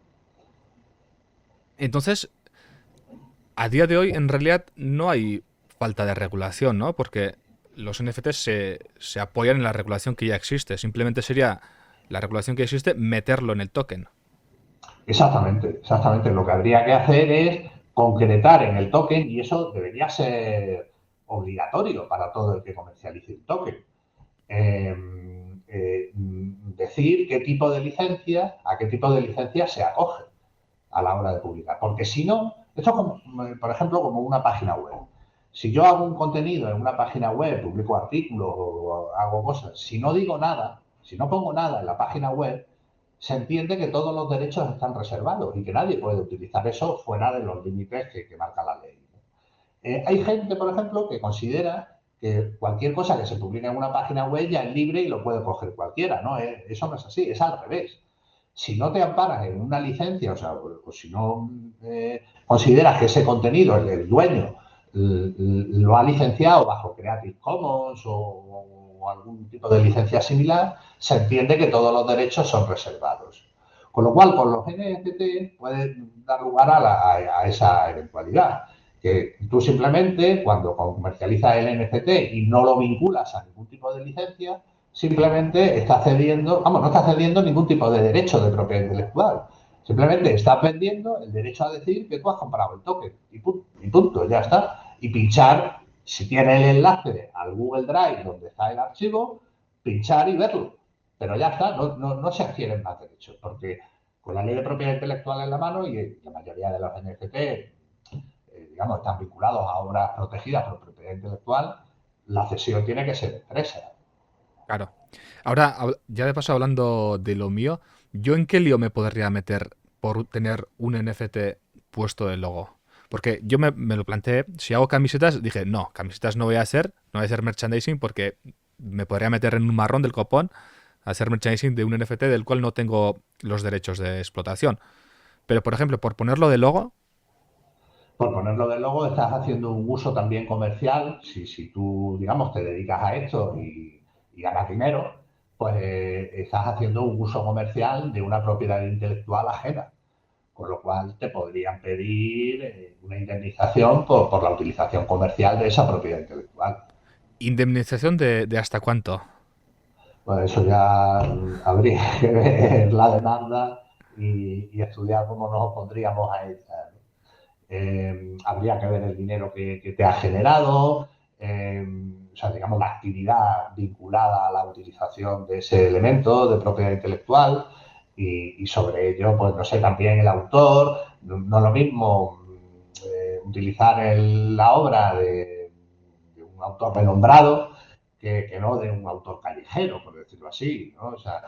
Speaker 1: Entonces, a día de hoy, en realidad, no hay falta de regulación, ¿no? Porque los NFTs se apoyan en la regulación que ya existe. Simplemente sería la regulación que existe meterlo en el token.
Speaker 2: Exactamente, exactamente. Lo que habría que hacer es concretar en el token y eso debería ser obligatorio para todo el que comercialice un token. Eh, Decir qué tipo de licencia, a qué tipo de licencia se acoge a la hora de publicar. Porque si no, esto es como, por ejemplo, como una página web. Si yo hago un contenido en una página web, publico artículos o hago cosas, si no digo nada, si no pongo nada en la página web, se entiende que todos los derechos están reservados y que nadie puede utilizar eso fuera de los límites que marca la ley. Hay gente, por ejemplo, que considera que cualquier cosa que se publique en una página web ya es libre y lo puede coger cualquiera, ¿no? Eso no es así, es al revés. Si no te amparas en una licencia, o sea, o si no consideras que ese contenido, el dueño, lo ha licenciado bajo Creative Commons o algún tipo de licencia similar, se entiende que todos los derechos son reservados. Con lo cual, con los NFT puede dar lugar a esa eventualidad. Que tú simplemente, cuando comercializas el NFT y no lo vinculas a ningún tipo de licencia, simplemente estás cediendo, vamos, no estás cediendo ningún tipo de derecho de propiedad intelectual. Simplemente estás vendiendo el derecho a decir que tú has comprado el token y punto, ya está. Y pinchar, si tiene el enlace al Google Drive donde está el archivo, pinchar y verlo. Pero ya está, no se adquieren más derechos, porque con la ley de propiedad intelectual en la mano y la mayoría de los NFT digamos, están vinculados a obras protegidas por propiedad intelectual, la cesión tiene que ser expresa.
Speaker 1: Claro. Ahora, ya de paso hablando de lo mío, ¿yo en qué lío me podría meter por tener un NFT puesto el logo? Porque yo me lo planteé, si hago camisetas, dije, no, camisetas no voy a hacer merchandising porque me podría meter en un marrón del copón a hacer merchandising de un NFT del cual no tengo los derechos de explotación. Pero, por ejemplo, por ponerlo de logo,
Speaker 2: Por ponerlo de logo, estás haciendo un uso también comercial. Si tú, digamos, te dedicas a esto y ganas dinero, pues estás haciendo un uso comercial de una propiedad intelectual ajena. Con lo cual te podrían pedir una indemnización por la utilización comercial de esa propiedad intelectual.
Speaker 1: indemnización de hasta cuánto.
Speaker 2: Pues eso ya habría que ver la demanda y estudiar cómo nos opondríamos a ella. Habría que ver el dinero que te ha generado, o sea, digamos, la actividad vinculada a la utilización de ese elemento de propiedad intelectual y sobre ello, pues no sé, también el autor, no lo mismo utilizar la obra de un autor renombrado que no de un autor callejero, por decirlo así, ¿no? O sea,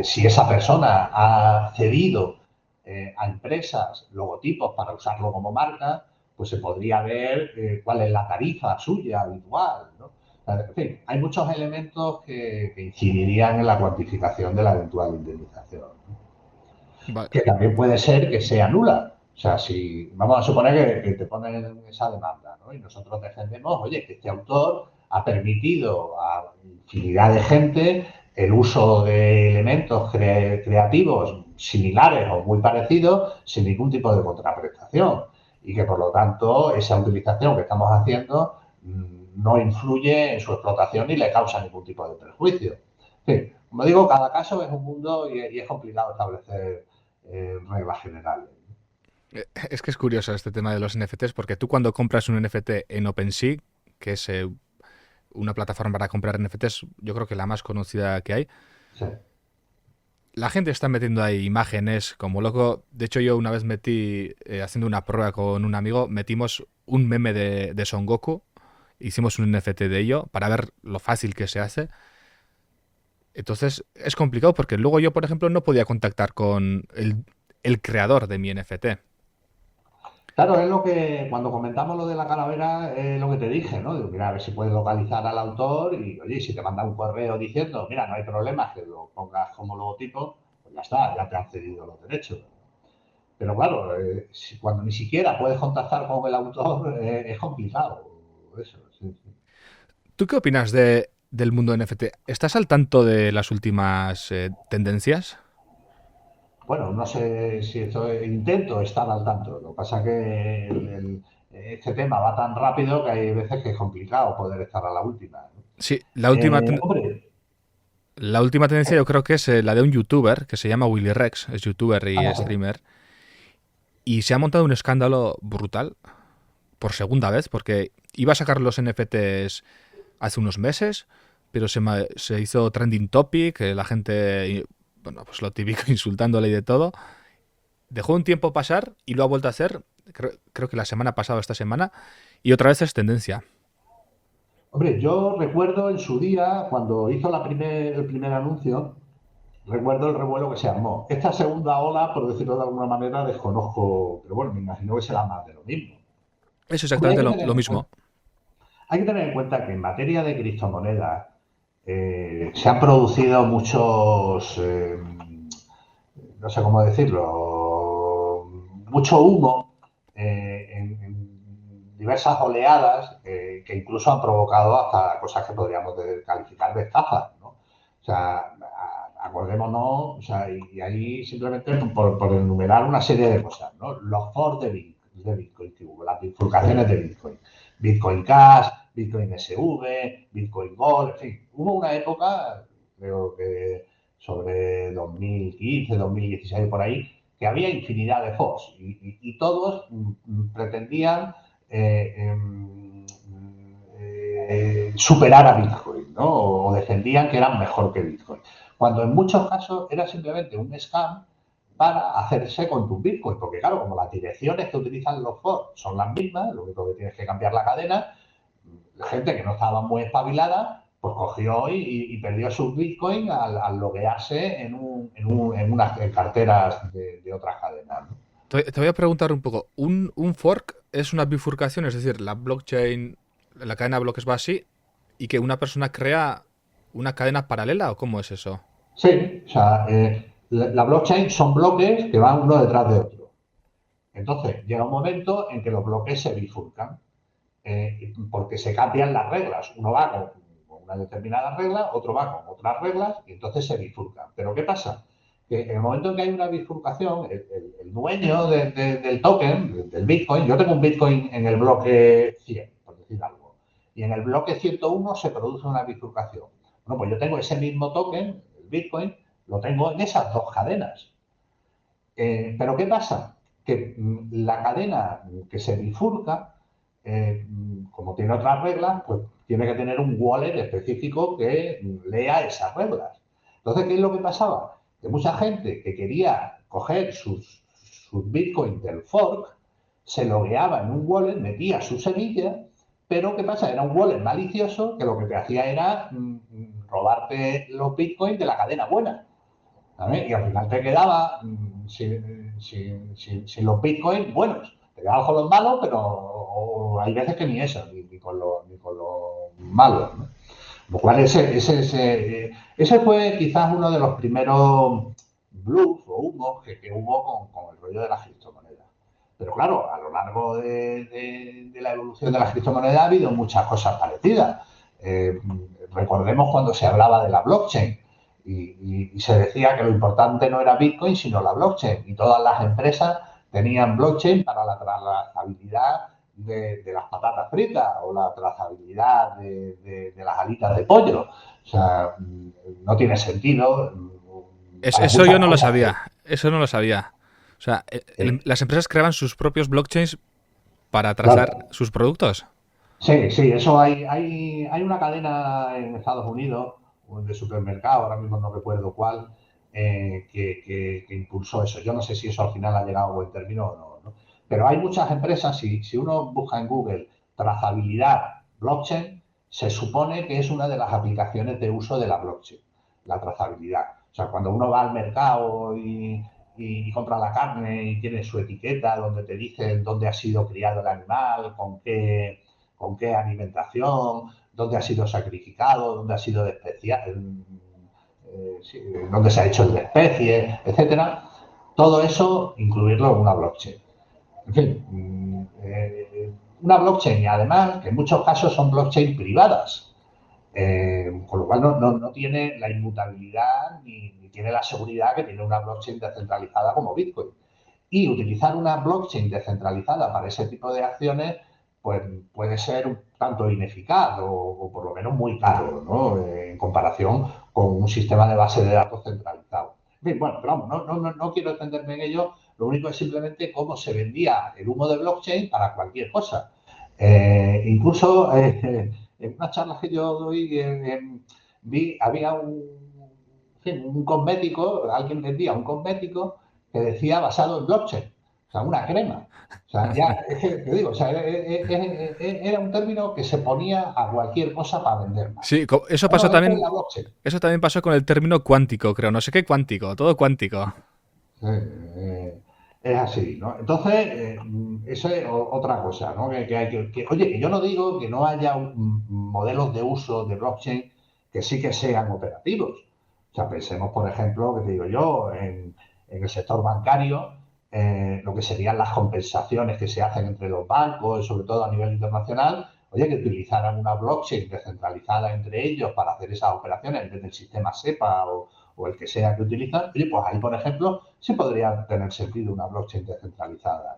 Speaker 2: si esa persona ha cedido a empresas logotipos para usarlo como marca, pues se podría ver cuál es la tarifa suya habitual, ¿no? En fin, hay muchos elementos que incidirían en la cuantificación de la eventual indemnización, ¿no?
Speaker 1: Vale.
Speaker 2: Que también puede ser que sea nula. O sea, si vamos a suponer que te ponen esa demanda, ¿no? Y nosotros defendemos, oye, que este autor ha permitido a infinidad de gente el uso de elementos creativos similares o muy parecidos sin ningún tipo de contraprestación y que por lo tanto esa utilización que estamos haciendo no influye en su explotación ni le causa ningún tipo de perjuicio. En fin, como digo, cada caso es un mundo y es complicado establecer reglas generales.
Speaker 1: Es que es curioso este tema de los NFTs porque tú cuando compras un NFT en OpenSea, que es una plataforma para comprar NFTs, yo creo que la más conocida que hay,
Speaker 2: Sí.
Speaker 1: la gente está metiendo ahí imágenes como loco. De hecho, yo una vez metí, haciendo una prueba con un amigo, metimos un meme de Son Goku, hicimos un NFT de ello para ver lo fácil que se hace. Entonces es complicado porque luego yo, por ejemplo, no podía contactar con el creador de mi NFT.
Speaker 2: Claro, es lo que cuando comentamos lo de la calavera, es lo que te dije, ¿no? Digo, mira, a ver si puedes localizar al autor y, oye, si te manda un correo diciendo, mira, no hay problema, que lo pongas como logotipo, pues ya está, ya te han cedido los derechos. Pero claro, cuando ni siquiera puedes contactar con el autor, es complicado. Eso, sí, sí.
Speaker 1: ¿Tú qué opinas del mundo NFT? ¿Estás al tanto de las últimas tendencias?
Speaker 2: Bueno, no sé si esto intento estar al tanto. Lo que pasa es que este tema va tan rápido que hay veces que es complicado poder estar a la última, ¿no?
Speaker 1: Sí,
Speaker 2: Hombre,
Speaker 1: la última tendencia yo creo que es la de un youtuber que se llama Willy Rex, es youtuber y
Speaker 2: ah,
Speaker 1: streamer, y se ha montado un escándalo brutal por segunda vez porque iba a sacar los NFTs hace unos meses, pero se hizo trending topic, la gente, bueno, pues lo típico, insultándole y de todo. Dejó un tiempo pasar y lo ha vuelto a hacer, creo que la semana pasada o esta semana, y otra vez es tendencia.
Speaker 2: hombre, yo recuerdo en su día, cuando hizo el primer anuncio, recuerdo el revuelo que se armó. Esta segunda ola, por decirlo de alguna manera, desconozco, pero bueno, me imagino que será más de lo mismo.
Speaker 1: Es
Speaker 2: Hombre,
Speaker 1: exactamente lo mismo.
Speaker 2: hay que tener en cuenta que en materia de criptomonedas se han producido muchos, no sé cómo decirlo, mucho humo en diversas oleadas que incluso han provocado hasta cosas que podríamos calificar de estafas, ¿no? O sea, acordémonos, o sea, y ahí simplemente por enumerar una serie de cosas, ¿no? Los forks de Bitcoin que hubo, las bifurcaciones de Bitcoin, Bitcoin Cash, Bitcoin SV, Bitcoin Gold, en fin, hubo una época, creo que sobre 2015, 2016 por ahí, que había infinidad de forks y todos pretendían superar a Bitcoin, ¿no? O defendían que eran mejor que Bitcoin. Cuando en muchos casos era simplemente un scam para hacerse con tu Bitcoin, porque claro, como las direcciones que utilizan los forks son las mismas, lo único que tienes que cambiar la cadena, la gente que no estaba muy espabilada, pues cogió y perdió sus bitcoins al loguearse en unas carteras de otras cadenas, ¿no?
Speaker 1: Te voy a preguntar un poco. ¿Un fork es una bifurcación? Es decir, la blockchain, la cadena de bloques va así y que una persona crea una cadena paralela o cómo es eso?
Speaker 2: Sí, o sea, la blockchain son bloques que van uno detrás de otro. Entonces, llega un momento en que los bloques se bifurcan, porque se cambian las reglas. Uno va con una determinada regla, otro va con otras reglas y entonces se bifurcan. Pero ¿qué pasa? Que en el momento en que hay una bifurcación, el dueño del token, del Bitcoin, yo tengo un Bitcoin en el bloque 100, por decir algo, y en el bloque 101 se produce una bifurcación. Bueno, pues yo tengo ese mismo token, el Bitcoin, lo tengo en esas dos cadenas. Pero ¿qué pasa? Que la cadena que se bifurca, como tiene otras reglas, pues tiene que tener un wallet específico que lea esas reglas. Entonces, ¿qué es lo que pasaba? Que mucha gente que quería coger sus bitcoins del fork se logueaba en un wallet, metía su semilla, pero ¿qué pasa? Era un wallet malicioso que lo que te hacía era robarte los bitcoins de la cadena buena. ¿Sabes? Y al final te quedaba sin los bitcoins buenos. Te quedabas con los malos, pero hay veces que ni eso, ni con los malos, ¿no? Lo cual ese fue quizás uno de los primeros blues o humos que hubo con el rollo de las criptomonedas. Pero claro, a lo largo de la evolución de las criptomonedas ha habido muchas cosas parecidas. Eh, Recordemos cuando se hablaba de la blockchain y se decía que lo importante no era Bitcoin, sino la blockchain. Y todas las empresas tenían blockchain para la trazabilidad de las patatas fritas o la trazabilidad de las alitas de pollo. O sea, no tiene sentido. Para
Speaker 1: Eso yo
Speaker 2: muchas
Speaker 1: no lo
Speaker 2: cosas.
Speaker 1: sabía. Eso no lo sabía. O sea, las empresas creaban sus propios blockchains para trazar
Speaker 2: Claro.
Speaker 1: sus productos.
Speaker 2: Sí, sí, eso hay una cadena en Estados Unidos de supermercado, ahora mismo no recuerdo cuál, que impulsó eso. Yo no sé si eso al final ha llegado a buen término o no, ¿no? Pero hay muchas empresas, si uno busca en Google trazabilidad blockchain, se supone que es una de las aplicaciones de uso de la blockchain, la trazabilidad. O sea, cuando uno va al mercado y compra la carne y tiene su etiqueta donde te dicen dónde ha sido criado el animal, con qué alimentación, dónde ha sido sacrificado, dónde ha sido de sí, dónde se ha hecho el de especie, etcétera. Todo eso incluirlo en una blockchain. En fin, una blockchain y además que en muchos casos son blockchain privadas, con lo cual no tiene la inmutabilidad ni tiene la seguridad que tiene una blockchain descentralizada como Bitcoin. Y utilizar una blockchain descentralizada para ese tipo de acciones pues puede ser un tanto ineficaz o por lo menos muy caro, ¿no? En comparación con un sistema de base de datos centralizado. Bien, bueno, pero vamos, no quiero extenderme en ello, lo único es simplemente cómo se vendía el humo de blockchain para cualquier cosa. Incluso en unas charlas que yo doy, había un cosmético, alguien vendía un cosmético que decía basado en blockchain. O sea, una crema. O sea, ya, es que te digo, o sea, era un término que se ponía a cualquier cosa para vender más.
Speaker 1: Sí, eso pasó
Speaker 2: Bueno, esto es
Speaker 1: también.
Speaker 2: la blockchain.
Speaker 1: Eso también pasó con el término cuántico, creo. No sé qué cuántico, todo cuántico.
Speaker 2: Es así, ¿no? Entonces, eso es otra cosa, ¿no? Oye, que yo no digo que no haya modelos de uso de blockchain que sí que sean operativos. O sea, pensemos, por ejemplo, que te digo yo, en el sector bancario, lo que serían las compensaciones que se hacen entre los bancos, sobre todo a nivel internacional, oye, que utilizaran una blockchain descentralizada entre ellos para hacer esas operaciones en vez del sistema SEPA o el que sea que utilizan, oye, pues ahí, por ejemplo, sí podría tener sentido una blockchain descentralizada.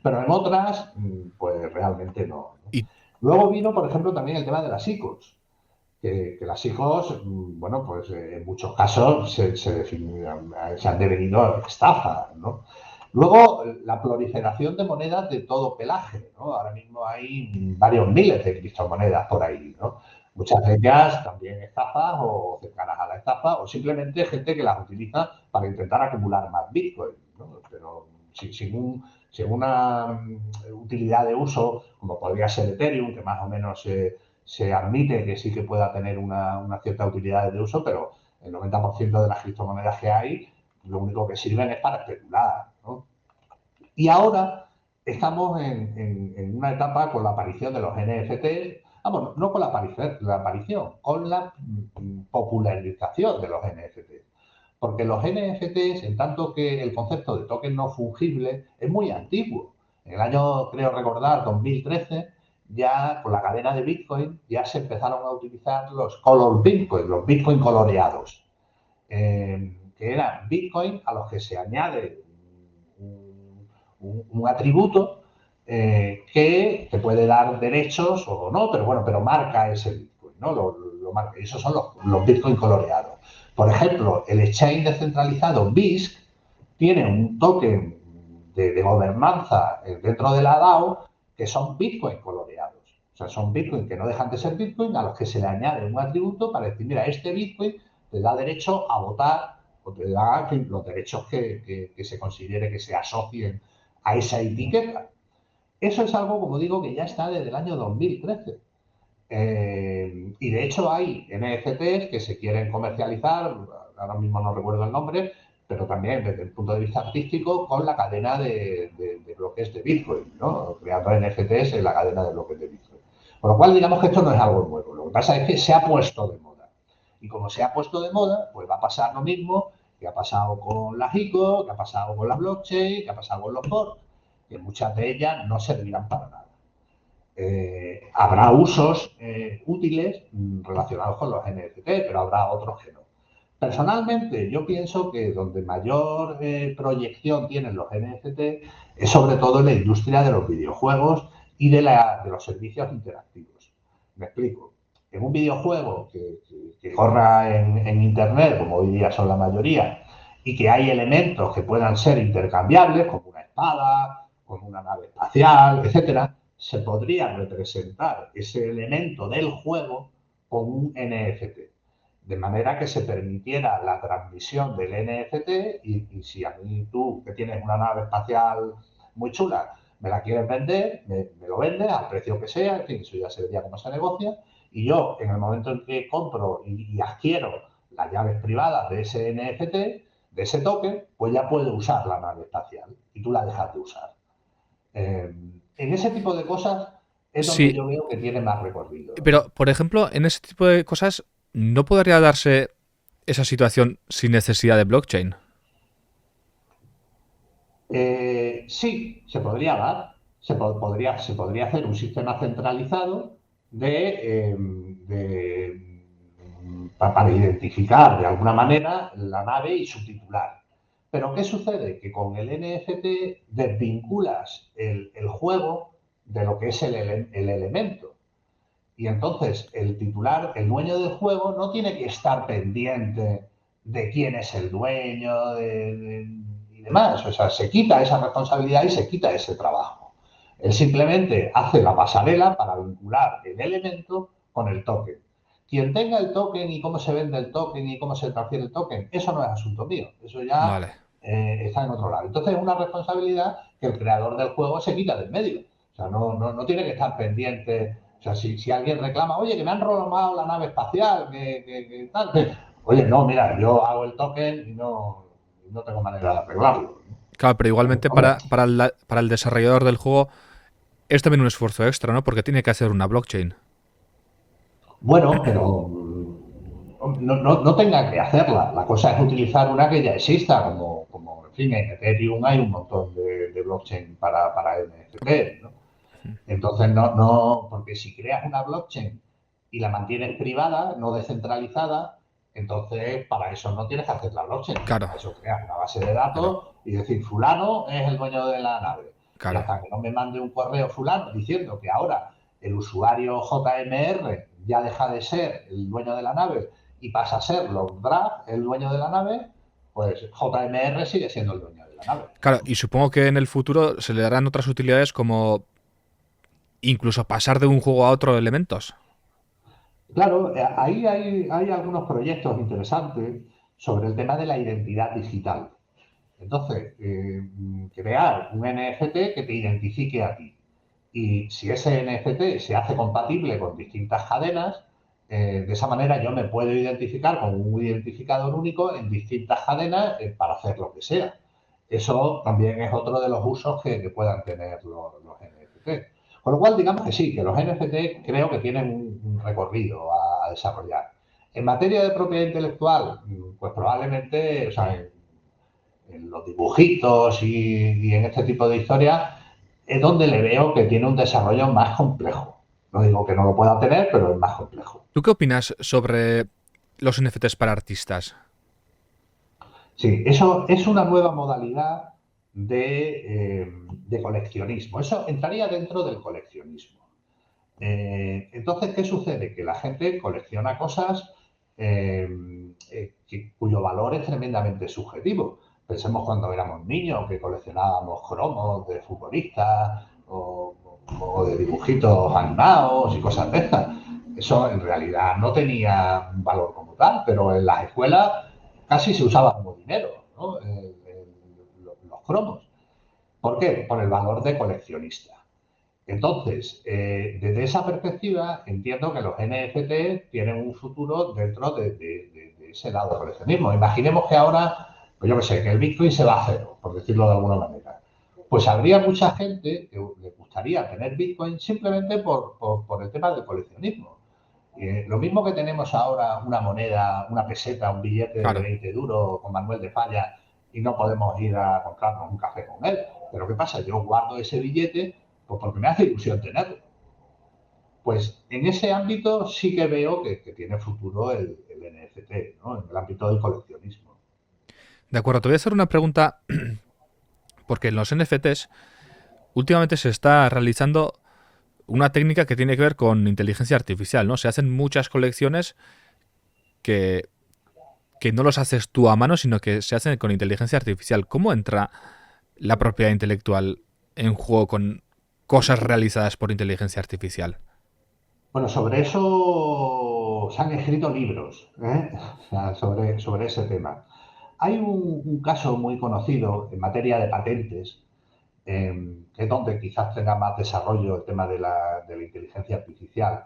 Speaker 2: Pero en otras, pues realmente no.
Speaker 1: Y
Speaker 2: Luego vino, por ejemplo, también el tema de las ICOs, que las ICOs, bueno, pues en muchos casos se han devenido estafas, ¿no? Luego, la proliferación de monedas de todo pelaje, ¿no? Ahora mismo hay varios miles de criptomonedas por ahí, ¿no? Muchas de ellas también estafas o cercanas a la estafa, o simplemente gente que las utiliza para intentar acumular más Bitcoin, ¿no? Pero sin una utilidad de uso, como podría ser Ethereum, que más o menos se admite que sí que pueda tener una cierta utilidad de uso, pero el 90% de las criptomonedas que hay, lo único que sirven es para especular, ¿no? Y ahora estamos en una etapa con la aparición de los NFT, bueno, no con la aparición, con la popularización de los NFT. Porque los NFTs, en tanto que el concepto de token no fungible, es muy antiguo. En el año, creo recordar, 2013, ya con la cadena de Bitcoin, ya se empezaron a utilizar los color Bitcoin, los Bitcoin coloreados, que eran Bitcoin a los que se añade un atributo que te puede dar derechos o no, pero bueno, pero marca ese Bitcoin, ¿no? Lo marca. Esos son los Bitcoin coloreados. Por ejemplo, el exchange descentralizado BISC tiene un token de gobernanza dentro de la DAO que son Bitcoin coloreados. O sea, son Bitcoin que no dejan de ser Bitcoin a los que se le añade un atributo para decir, mira, este Bitcoin te da derecho a votar o te da los derechos que se considere que se asocien a esa etiqueta. Eso es algo, como digo, que ya está desde el año 2013. Y de hecho hay NFTs que se quieren comercializar, ahora mismo no recuerdo el nombre, pero también desde el punto de vista artístico con la cadena de bloques de Bitcoin, ¿no? Creando NFTs en la cadena de bloques de Bitcoin. Con lo cual, digamos que esto no es algo nuevo. Lo que pasa es que se ha puesto de moda. Y como se ha puesto de moda, pues va a pasar lo mismo que ha pasado con la ICO, que ha pasado con la blockchain, que ha pasado con los forks, que muchas de ellas no servirán para nada. Habrá usos útiles relacionados con los NFT, pero habrá otros que no. Personalmente, yo pienso que donde mayor proyección tienen los NFT es sobre todo en la industria de los videojuegos y de los servicios interactivos. Me explico. En un videojuego que corra en Internet, como hoy día son la mayoría, y que hay elementos que puedan ser intercambiables, como una espada, como una nave espacial, etcétera, se podría representar ese elemento del juego con un NFT. De manera que se permitiera la transmisión del NFT y si a mí tú, que tienes una nave espacial muy chula, me la quieres vender, me lo vendes al precio que sea, en fin, eso ya se vería cómo se negocia, y yo en el momento en que compro y adquiero las llaves privadas de ese NFT, de ese token, pues ya puedo usar la nave espacial y tú la dejas de usar. En ese tipo de cosas es donde
Speaker 1: sí,
Speaker 2: yo veo que tiene más recorrido, ¿no?
Speaker 1: pero por ejemplo, en ese tipo de cosas, ¿no podría darse esa situación sin necesidad de blockchain?
Speaker 2: Sí, se podría dar, se podría hacer un sistema centralizado para identificar de alguna manera la nave y su titular. Pero ¿qué sucede? Que con el NFT desvinculas el juego de lo que es el elemento. Y entonces el titular, el dueño del juego, no tiene que estar pendiente de quién es el dueño y demás. O sea, se quita esa responsabilidad y se quita ese trabajo. Él simplemente hace la pasarela para vincular el elemento con el token. Quien tenga el token y cómo se vende el token y cómo se transfiere el token, eso no es asunto mío. Eso ya
Speaker 1: Vale.
Speaker 2: está en otro lado. Entonces es una responsabilidad que el creador del juego se quita del medio. O sea, no tiene que estar pendiente. O sea, si alguien reclama, oye, que me han robado la nave espacial, que tal, oye, no, mira, yo hago el token y no tengo manera de arreglarlo.
Speaker 1: Claro, pero igualmente
Speaker 2: Hombre,
Speaker 1: para el desarrollador del juego es también un esfuerzo extra, ¿no? Porque tiene que hacer una blockchain.
Speaker 2: bueno, pero no tenga que hacerla. La cosa es utilizar una que ya exista, como en fin, en Ethereum hay un montón de blockchain para NFT, ¿no? Entonces, porque si creas una blockchain y la mantienes privada, no descentralizada, entonces para eso no tienes que hacer la blockchain.
Speaker 1: Claro,
Speaker 2: Para eso creas una base de
Speaker 1: claro,
Speaker 2: datos y decir, fulano es el dueño de la nave. Y
Speaker 1: claro.
Speaker 2: hasta que no me mande un correo fulano diciendo que ahora el usuario JMR ya deja de ser el dueño de la nave y pasa a ser Logdrag, el dueño de la nave, pues JMR sigue siendo el dueño de la nave.
Speaker 1: Claro, y supongo que en el futuro se le darán otras utilidades como incluso pasar de un juego a otro elementos.
Speaker 2: Claro, ahí hay algunos proyectos interesantes sobre el tema de la identidad digital. Entonces, crear un NFT que te identifique a ti. Y si ese NFT se hace compatible con distintas cadenas, de esa manera yo me puedo identificar con un identificador único en distintas cadenas para hacer lo que sea. Eso también es otro de los usos que puedan tener los NFT. Con lo cual, digamos que sí, que los NFT creo que tienen un recorrido a desarrollar. En materia de propiedad intelectual, pues probablemente, o sea, en los dibujitos y en este tipo de historias, es donde le veo que tiene un desarrollo más complejo. No digo que no lo pueda tener, pero es más complejo.
Speaker 1: ¿Tú qué opinas sobre los NFTs para artistas?
Speaker 2: Sí, eso es una nueva modalidad de coleccionismo. Eso entraría dentro del coleccionismo. Entonces, ¿qué sucede? Que la gente colecciona cosas cuyo valor es tremendamente subjetivo. Pensemos cuando éramos niños que coleccionábamos cromos de futbolistas o de dibujitos animados y cosas de estas. Eso en realidad no tenía un valor como tal, pero en las escuelas casi se usaba como dinero, ¿no? Los cromos. ¿Por qué? Por el valor de coleccionista. Entonces, desde esa perspectiva, entiendo que los NFT tienen un futuro dentro de ese lado del coleccionismo. Imaginemos que ahora, pues yo qué sé, que el Bitcoin se va a cero, por decirlo de alguna manera. Pues habría mucha gente que le gustaría tener Bitcoin simplemente por el tema del coleccionismo. Lo mismo que tenemos ahora una moneda, una peseta, un billete de
Speaker 1: Claro.
Speaker 2: 20 duros con Manuel de Falla y no podemos ir a comprarnos un café con él. Pero ¿qué pasa? Yo guardo ese billete pues porque me hace ilusión tenerlo. Pues en ese ámbito sí que veo que tiene futuro el NFT, ¿no? En el ámbito del coleccionismo.
Speaker 1: De acuerdo, te voy a hacer una pregunta porque en los NFTs últimamente se está realizando una técnica que tiene que ver con inteligencia artificial, ¿no? Se hacen muchas colecciones que, que no los haces tú a mano, sino que se hacen con inteligencia artificial. ¿Cómo entra la propiedad intelectual en juego con cosas realizadas por inteligencia artificial?
Speaker 2: Bueno, sobre eso se han escrito libros, ¿eh? O sea, sobre ese tema. Hay un caso muy conocido en materia de patentes, que es donde quizás tenga más desarrollo el tema de la inteligencia artificial,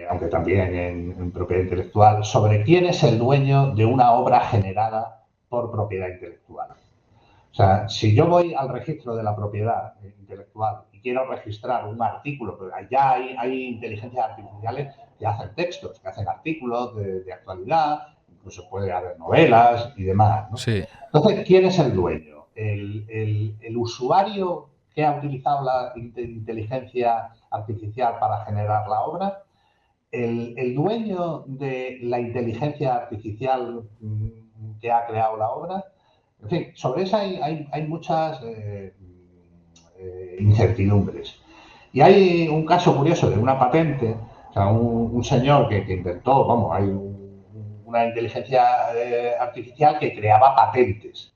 Speaker 2: aunque también en propiedad intelectual, sobre quién es el dueño de una obra generada por propiedad intelectual. O sea, si yo voy al registro de la propiedad intelectual y quiero registrar un artículo, pero ya hay inteligencias artificiales que hacen textos, que hacen artículos de actualidad, incluso puede haber novelas y demás, ¿no?
Speaker 1: Sí,
Speaker 2: Entonces, ¿quién es el dueño? ¿El usuario que ha utilizado la inteligencia artificial para generar la obra? ¿El dueño de la inteligencia artificial que ha creado la obra? En fin, sobre eso hay muchas incertidumbres. Y hay un caso curioso de una patente, o sea, un señor que inventó, vamos, hay una inteligencia artificial que creaba patentes.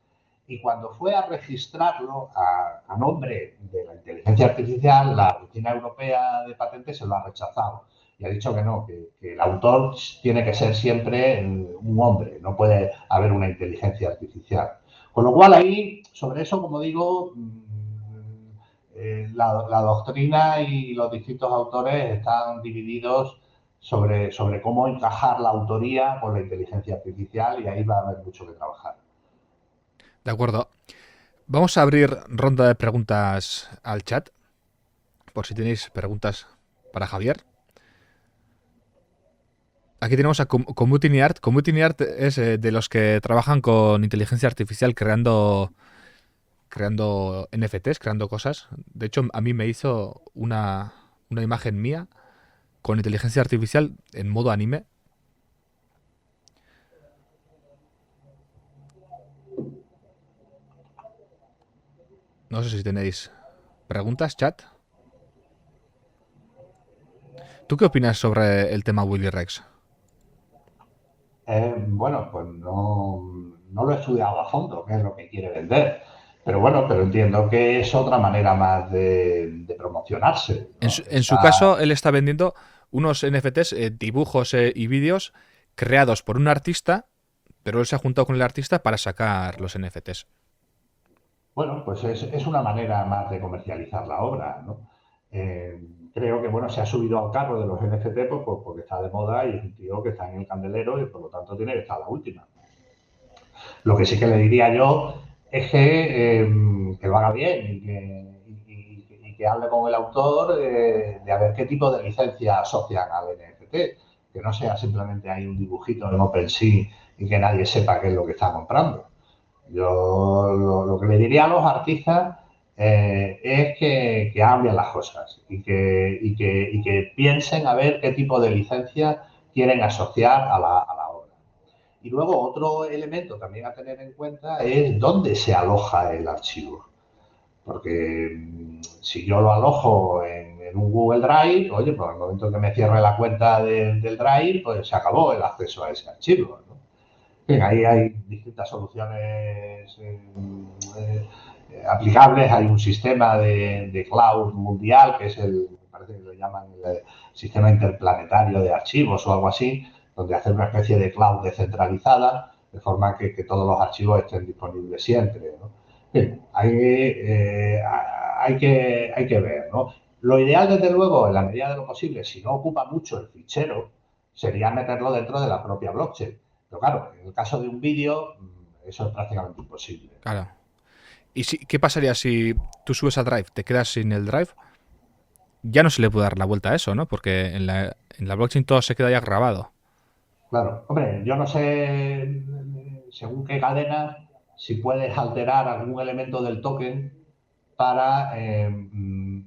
Speaker 2: Y cuando fue a registrarlo a nombre de la inteligencia artificial, la Oficina Europea de Patentes se lo ha rechazado. Y ha dicho que no, que el autor tiene que ser siempre un hombre, no puede haber una inteligencia artificial. Con lo cual ahí, sobre eso, como digo, la doctrina y los distintos autores están divididos sobre cómo encajar la autoría con la inteligencia artificial y ahí va a haber mucho que trabajar.
Speaker 1: De acuerdo. Vamos a abrir ronda de preguntas al chat, por si tenéis preguntas para Javier. Aquí tenemos a Community Art. Community Art es de los que trabajan con inteligencia artificial creando NFTs, creando cosas. De hecho, a mí me hizo una imagen mía con inteligencia artificial en modo anime. No sé si tenéis preguntas, chat. ¿Tú qué opinas sobre el tema Willy Rex?
Speaker 2: Bueno, pues no lo he estudiado a fondo, qué es lo que quiere vender. Pero bueno, pero entiendo que es otra manera más de promocionarse, ¿no?
Speaker 1: En su caso, él está vendiendo unos NFTs, dibujos y vídeos creados por un artista, pero él se ha juntado con el artista para sacar los NFTs.
Speaker 2: Bueno, pues es una manera más de comercializar la obra, ¿no? Creo que, bueno, se ha subido al carro de los NFT pues, porque está de moda y es un tío que está en el candelero y por lo tanto tiene que estar a la última. Lo que sí que le diría yo es que lo haga bien y que hable con el autor de a ver qué tipo de licencia asocian al NFT, que no sea simplemente ahí un dibujito en OpenSea y que nadie sepa qué es lo que está comprando. Yo lo que le diría a los artistas es que hagan bien las cosas y que piensen a ver qué tipo de licencia quieren asociar a la obra. Y luego otro elemento también a tener en cuenta es dónde se aloja el archivo. Porque si yo lo alojo en un Google Drive, oye, pues en el momento que me cierre la cuenta del Drive, pues se acabó el acceso a ese archivo, ¿no? Bien, ahí hay distintas soluciones aplicables. Hay un sistema de cloud mundial, que es me parece que lo llaman el sistema interplanetario de archivos o algo así, donde hacer una especie de cloud descentralizada, de forma que todos los archivos estén disponibles siempre, ¿no? Bien, hay que ver, ¿no? Lo ideal, desde luego, en la medida de lo posible, si no ocupa mucho el fichero, sería meterlo dentro de la propia blockchain. Pero claro, en el caso de un vídeo, eso es prácticamente imposible.
Speaker 1: Claro. ¿Y qué pasaría si tú subes a Drive, te quedas sin el Drive? Ya no se le puede dar la vuelta a eso, ¿no? Porque en la blockchain todo se queda ya grabado.
Speaker 2: Claro, hombre, yo no sé según qué cadena si puedes alterar algún elemento del token para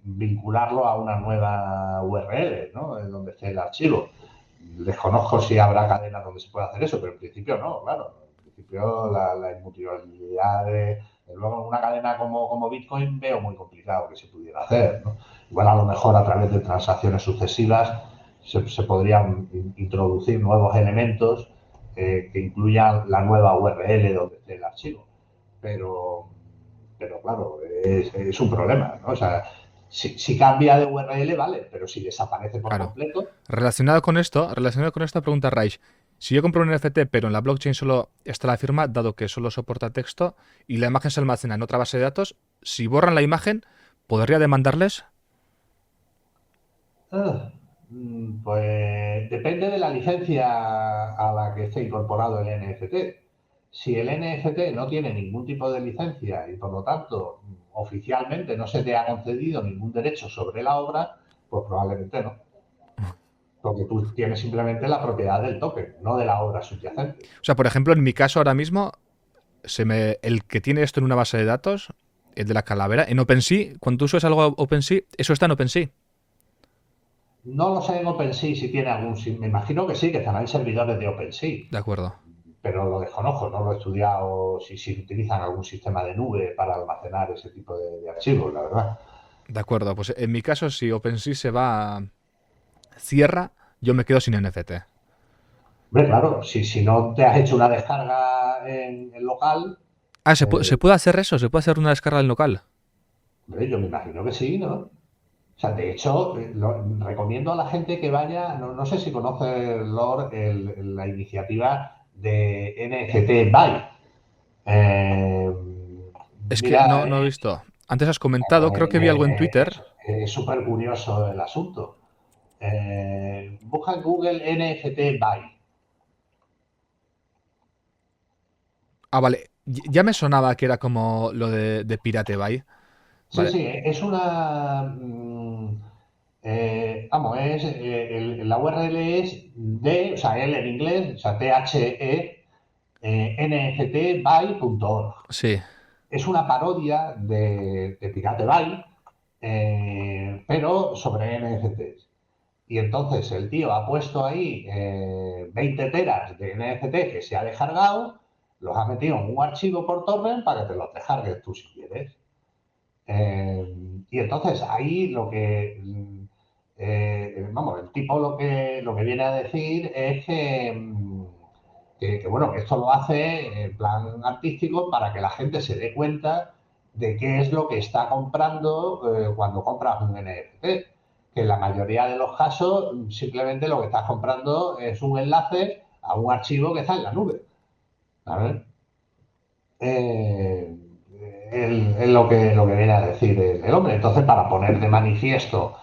Speaker 2: vincularlo a una nueva URL, ¿no? En donde esté el archivo. Desconozco si habrá cadenas donde se pueda hacer eso, pero en principio no, claro. En principio la inmutabilidad luego en una cadena como Bitcoin veo muy complicado que se pudiera hacer, ¿no? Igual a lo mejor a través de transacciones sucesivas se podrían introducir nuevos elementos que incluyan la nueva URL donde esté el archivo. Pero, pero claro, es un problema, ¿no? O sea, si cambia de URL, vale, pero si desaparece por
Speaker 1: Claro.
Speaker 2: completo.
Speaker 1: Relacionado con esto, pregunta Raish. Si yo compro un NFT, pero en la blockchain solo está la firma, dado que solo soporta texto, y la imagen se almacena en otra base de datos, si borran la imagen, ¿podría demandarles?
Speaker 2: Pues depende de la licencia a la que esté incorporado el NFT. Si el NFT no tiene ningún tipo de licencia y por lo tanto oficialmente no se te ha concedido ningún derecho sobre la obra, pues probablemente no. Porque tú tienes simplemente la propiedad del token, no de la obra subyacente.
Speaker 1: O sea, por ejemplo, en mi caso ahora mismo, el que tiene esto en una base de datos, el de la calavera, en OpenSea, cuando tú subes algo a OpenSea, eso está en OpenSea.
Speaker 2: No lo sé en OpenSea si tiene algún... Me imagino que sí, que estarán servidores de OpenSea,
Speaker 1: De acuerdo.
Speaker 2: pero lo desconozco, no lo he estudiado si utilizan algún sistema de nube para almacenar ese tipo de archivos, la verdad.
Speaker 1: De acuerdo, pues en mi caso, si OpenSea se va, cierra, yo me quedo sin NFT.
Speaker 2: Hombre, claro, si no te has hecho una descarga en local,
Speaker 1: Ah, ¿se puede hacer eso? ¿Se puede hacer una descarga en local?
Speaker 2: hombre, yo me imagino que sí, ¿no? O sea, de hecho, recomiendo a la gente que vaya, no sé si conoce, Lord, la iniciativa de NFT Buy. Eh,
Speaker 1: Es que
Speaker 2: Mira,
Speaker 1: no he visto. Antes has comentado, creo que vi algo en Twitter.
Speaker 2: Es súper curioso el asunto. Busca en Google NFT Buy.
Speaker 1: Ah, vale. Ya me sonaba que era como lo de Pirate Bay.
Speaker 2: Sí,
Speaker 1: Vale,
Speaker 2: sí, es una. Vamos, la URL es o sea, L en inglés, o sea, THE, nftbuy.org.
Speaker 1: sí.
Speaker 2: Es una parodia de Pirate Bay, pero sobre NFTs. Y entonces el tío ha puesto ahí 20 teras de NFT que se ha descargado, los ha metido en un archivo por torrent para que te los descargues tú si quieres. Y entonces ahí vamos, el tipo lo que viene a decir es bueno, que esto lo hace en plan artístico para que la gente se dé cuenta de qué es lo que está comprando cuando compras un NFT. Que en la mayoría de los casos simplemente lo que estás comprando es un enlace a un archivo que está en la nube. ¿Sabes? Eh, es lo que viene a decir el hombre. Entonces, para poner de manifiesto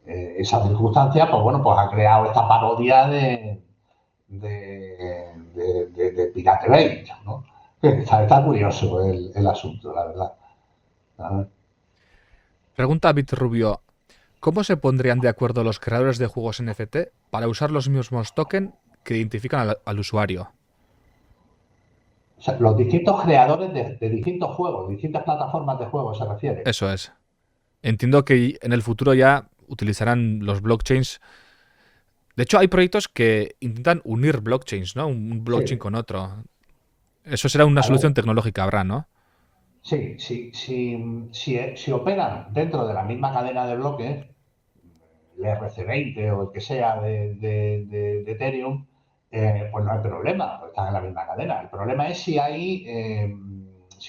Speaker 2: esa circunstancia, pues bueno, pues ha creado esta parodia de Pirate Bay, ¿no? Está curioso el asunto, la verdad. ¿Sabes?
Speaker 1: Pregunta a Bit Rubio. ¿Cómo se pondrían de acuerdo los creadores de juegos NFT para usar los mismos tokens que identifican al usuario?
Speaker 2: O sea, los distintos creadores de distintos juegos, distintas plataformas de juegos se refiere.
Speaker 1: Eso es. Entiendo que en el futuro ya utilizarán los blockchains. De hecho, hay proyectos que intentan unir blockchains, ¿no? Un blockchain
Speaker 2: Sí,
Speaker 1: con otro. Eso será una
Speaker 2: a ver,
Speaker 1: solución tecnológica, habrá, ¿no?
Speaker 2: sí, sí, si operan dentro de la misma cadena de bloques, el RC20 o el que sea de Ethereum, pues no hay problema, pues están en la misma cadena. El problema es si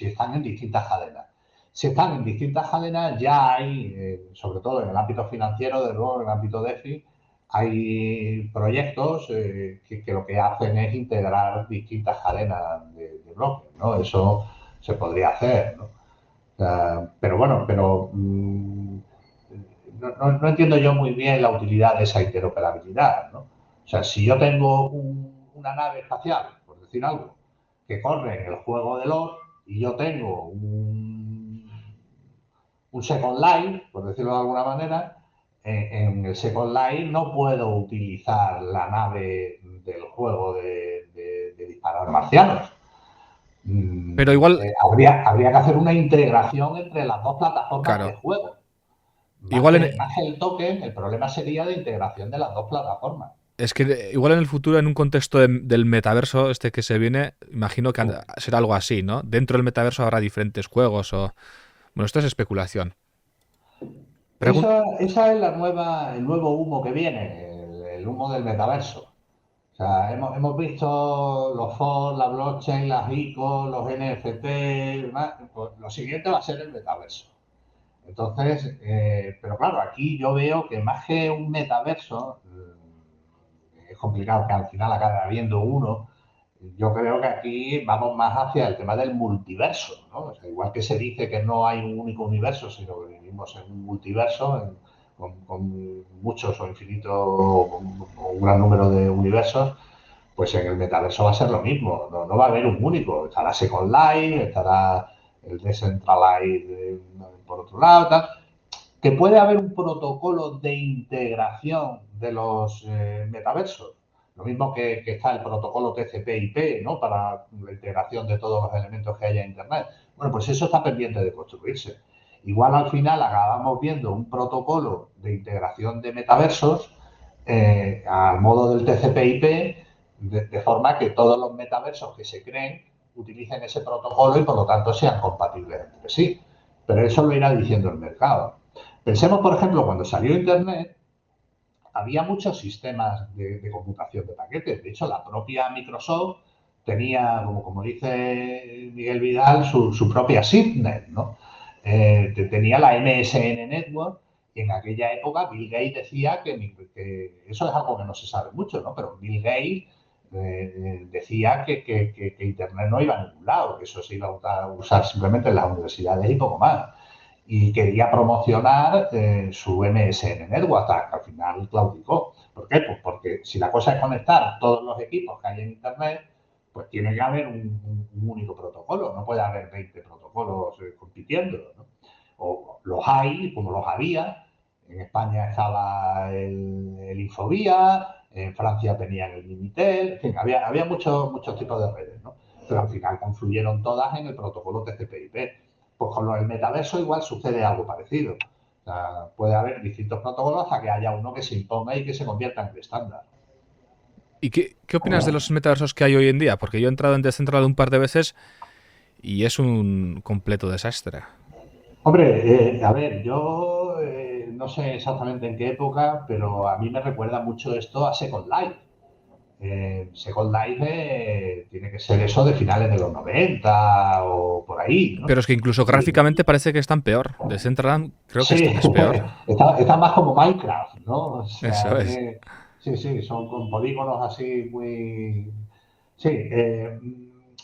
Speaker 2: están en distintas cadenas. Si están en distintas cadenas, ya hay, sobre todo en el ámbito financiero, de nuevo, en el ámbito DeFi, hay proyectos que lo que hacen es integrar distintas cadenas de bloques, ¿no? Eso se podría hacer, ¿no? Pero bueno, no entiendo yo muy bien la utilidad de esa interoperabilidad, ¿no? O sea, si yo tengo una nave espacial, por decir algo, que corre en el juego de LoL y yo tengo un Second Life, por decirlo de alguna manera, en el Second Life no puedo utilizar la nave del juego de disparar marcianos.
Speaker 1: Pero igual,
Speaker 2: Habría que hacer una integración entre las dos plataformas de
Speaker 1: claro,
Speaker 2: juego.
Speaker 1: igual
Speaker 2: Más que el token, el problema sería de integración de las dos plataformas.
Speaker 1: es que igual en el futuro, en un contexto del metaverso este que se viene, imagino que será algo así, ¿no? Dentro del metaverso habrá diferentes juegos o... Bueno, esto es especulación. Pregun-
Speaker 2: Esa es el nuevo humo que viene, el humo del metaverso. O sea, hemos visto los FOD, la blockchain, las ICO, los NFT, demás, pues lo siguiente va a ser el metaverso. Entonces, pero claro, aquí yo veo que más que un metaverso, es complicado que al final acabe habiendo uno. Yo creo que aquí vamos más hacia el tema del multiverso, ¿no? O sea, igual que se dice que no hay un único universo, sino que vivimos en un multiverso con muchos o infinitos o un gran número de universos, pues en el metaverso va a ser lo mismo. No va a haber un único. Estará Second Life, estará el Decentralized por otro lado, tal. Que puede haber un protocolo de integración de los metaversos. Lo mismo que está el protocolo TCP/IP, ¿no? Para la integración de todos los elementos que haya en Internet. Bueno, pues eso está pendiente de construirse. Igual al final acabamos viendo un protocolo de integración de metaversos al modo del TCP/IP, de forma que todos los metaversos que se creen utilicen ese protocolo y por lo tanto sean compatibles entre sí. Pero eso lo irá diciendo el mercado. Pensemos, por ejemplo, cuando salió Internet, había muchos sistemas de computación de paquetes. De hecho, la propia Microsoft tenía, como dice Miguel Vidal, su propia SIPNet, ¿no? Tenía la MSN Network y en aquella época Bill Gates decía que eso es algo que no se sabe mucho, ¿no? Pero Bill Gates decía que Internet no iba a ningún lado, que eso se iba a usar simplemente en las universidades y poco más. y quería promocionar su MSN Network, hasta que al final claudicó. ¿Por qué? Pues porque si la cosa es conectar todos los equipos que hay en Internet, pues tiene que haber un único protocolo, no puede haber 20 protocolos compitiendo, ¿no? O los hay, como los había. En España estaba el Infovía, en Francia tenían el Minitel, en fin, había muchos tipos de redes, ¿no? Pero al final confluyeron todas en el protocolo TCP/IP. Pues con el metaverso igual sucede algo parecido. O sea, puede haber distintos protocolos hasta que haya uno que se imponga y que se convierta en el estándar.
Speaker 1: ¿Y qué opinas de los metaversos que hay hoy en día? Porque yo he entrado en Decentraland un par de veces y es un completo desastre.
Speaker 2: Hombre, a ver, yo no sé exactamente en qué época, pero a mí me recuerda mucho esto a Second Life. Second Life tiene que ser eso de finales de los 90 o por ahí, ¿no?
Speaker 1: Pero es que incluso
Speaker 2: Y,
Speaker 1: gráficamente parece que están peor. Decentraland creo que
Speaker 2: sí,
Speaker 1: es peor.
Speaker 2: está más como Minecraft, ¿no? O
Speaker 1: Eso
Speaker 2: sea,
Speaker 1: es.
Speaker 2: sí, son con polígonos así muy... Sí,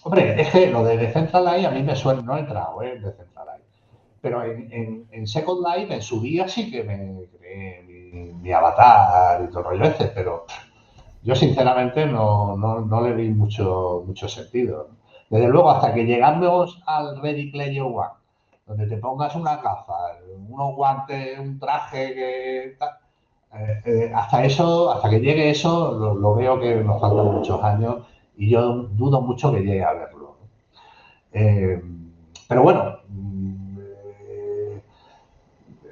Speaker 2: hombre, es que lo de Decentraland a mí me suena, no he entrado, Decentraland. Pero en Second Life, en su día, sí que me creé mi avatar y todo el rollo ese, pero yo sinceramente no le vi mucho sentido. Desde luego, hasta que llegamos al Ready Player One, donde te pongas una gafa, unos guantes, un traje, hasta eso, hasta que llegue eso, lo veo que nos faltan muchos años y yo dudo mucho que llegue a verlo. Eh, pero bueno,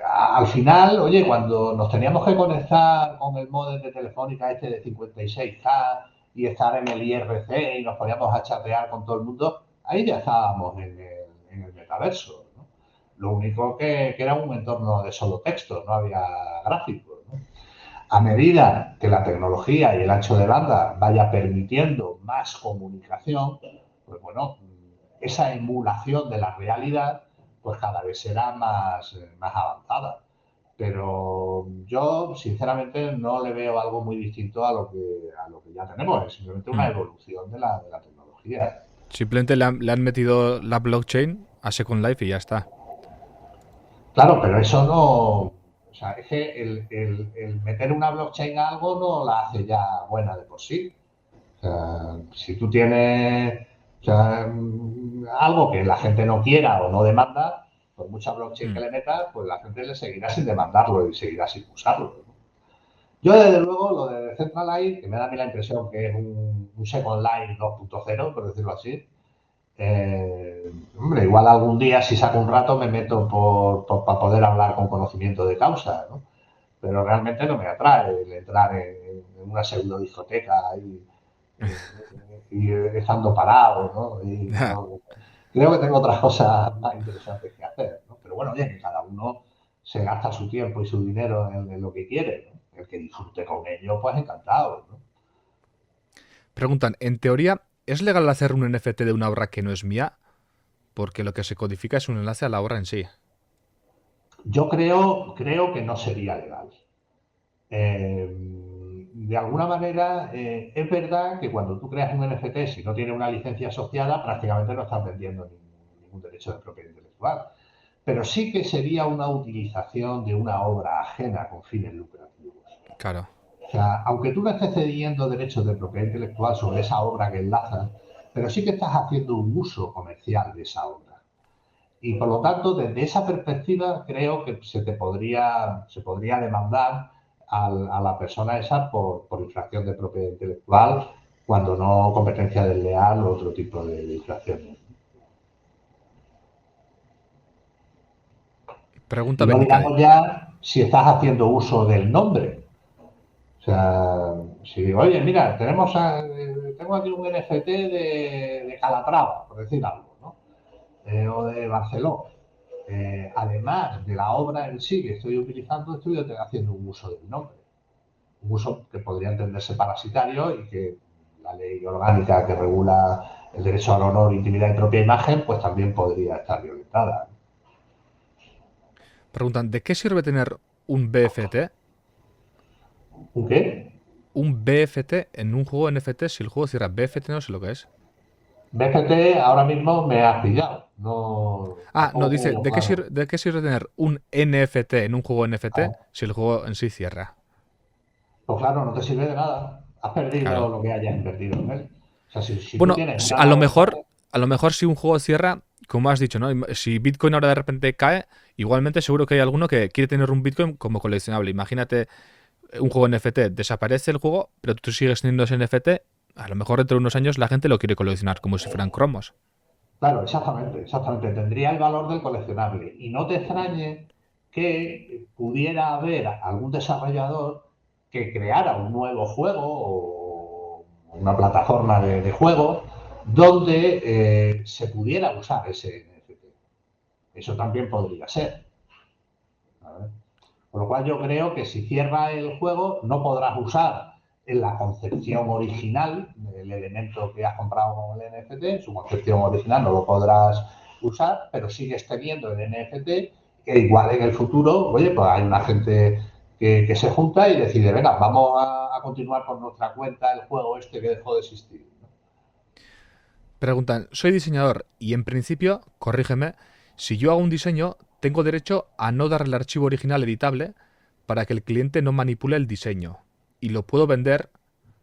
Speaker 2: al final, oye, cuando nos teníamos que conectar con el módem de Telefónica este de 56K y estar en el IRC y nos poníamos a chatear con todo el mundo, ahí ya estábamos en el metaverso, ¿no? Lo único que era un entorno de solo texto, no había gráficos, ¿no? A medida que la tecnología y el ancho de banda vaya permitiendo más comunicación, pues bueno, esa emulación de la realidad pues cada vez será más avanzada. Pero yo, sinceramente, no le veo algo muy distinto a lo que ya tenemos. Es simplemente una
Speaker 1: Mm.
Speaker 2: evolución de la tecnología.
Speaker 1: Simplemente le han metido la blockchain a Second Life y ya está.
Speaker 2: Claro, pero eso no. O sea, es que el meter una blockchain a algo no la hace ya buena de por sí. O sea, si tú tienes, o sea, algo que la gente no quiera o no demanda, por mucha blockchain que
Speaker 1: Mm.
Speaker 2: le metas, pues la gente le seguirá sin demandarlo y seguirá sin usarlo, ¿no? Yo, desde luego, lo de Decentraland, que me da a mí la impresión que es un Second Life 2.0, por decirlo así, hombre, igual algún día, si saco un rato, me meto para poder hablar con conocimiento de causa, ¿no? Pero realmente no me atrae el entrar en una pseudo discoteca y estando parado, ¿no? Creo que tengo otras cosas más interesantes que hacer, ¿no? Pero bueno, oye, que cada uno se gasta su tiempo y su dinero en lo que quiere, ¿no? El que disfrute con ello, pues encantado, ¿no?
Speaker 1: Preguntan, en teoría, ¿es legal hacer un NFT de una obra que no es mía? Porque lo que se codifica es un enlace a la obra en sí.
Speaker 2: Yo creo que no sería legal. De alguna manera, es verdad que cuando tú creas un NFT, si no tiene una licencia asociada, prácticamente no estás vendiendo ningún derecho de propiedad intelectual. Pero sí que sería una utilización de una obra ajena con fines lucrativos.
Speaker 1: Claro.
Speaker 2: O sea, aunque tú no estés cediendo derechos de propiedad intelectual sobre esa obra que enlazas, pero sí que estás haciendo un uso comercial de esa obra. Y por lo tanto, desde esa perspectiva, creo que se podría demandar a la persona esa por infracción de propiedad intelectual, cuando no competencia desleal o otro tipo de infracciones.
Speaker 1: Pregunta
Speaker 2: Y no
Speaker 1: Benicade.
Speaker 2: digamos ya si estás haciendo uso del nombre. O sea, si digo, oye, mira, tengo aquí un NFT de Calatrava, por decir algo, ¿no? O de Barcelona. Además de la obra en sí que estoy utilizando, estoy haciendo un uso del nombre. Un uso que podría entenderse parasitario y que la ley orgánica que regula el derecho al honor, intimidad y propia imagen, pues también podría estar violentada.
Speaker 1: Preguntan, ¿de qué sirve tener un BFT?
Speaker 2: ¿Un qué?
Speaker 1: Un BFT en un juego NFT si el juego cierra BFT no sé lo que es.
Speaker 2: BFT ahora mismo me ha pillado. No,
Speaker 1: Ah, no,
Speaker 2: tampoco tengo
Speaker 1: dice,
Speaker 2: yo claro.
Speaker 1: ¿de qué sirve tener un NFT en un juego NFT
Speaker 2: Ah,
Speaker 1: si el juego en sí cierra?
Speaker 2: pues claro, no te sirve de nada. Has perdido
Speaker 1: Claro.
Speaker 2: lo que hayas invertido en él. O sea, si tú
Speaker 1: Bueno,
Speaker 2: tienes una obra.
Speaker 1: a lo mejor si un juego cierra, como has dicho, ¿no? Si Bitcoin ahora de repente cae, igualmente seguro que hay alguno que quiere tener un Bitcoin como coleccionable. Imagínate un juego NFT, desaparece el juego, pero tú sigues teniendo ese NFT, a lo mejor dentro de unos años la gente lo quiere coleccionar como si fueran cromos.
Speaker 2: Claro, exactamente, exactamente. Tendría el valor del coleccionable. Y no te extrañe que pudiera haber algún desarrollador que creara un nuevo juego o una plataforma de juego donde se pudiera usar ese NFT. Eso también podría ser. ¿Vale? Con lo cual yo creo que si cierra el juego no podrás usar en la concepción original el elemento que has comprado con el NFT, su concepción original no lo podrás usar, pero sigues teniendo el NFT que igual en el futuro, oye, pues hay una gente que se junta y decide, venga, vamos a continuar por nuestra cuenta el juego este que dejó de existir.
Speaker 1: Preguntan, soy diseñador y en principio, corrígeme, si yo hago un diseño, tengo derecho a no dar el archivo original editable para que el cliente no manipule el diseño. Y lo puedo vender,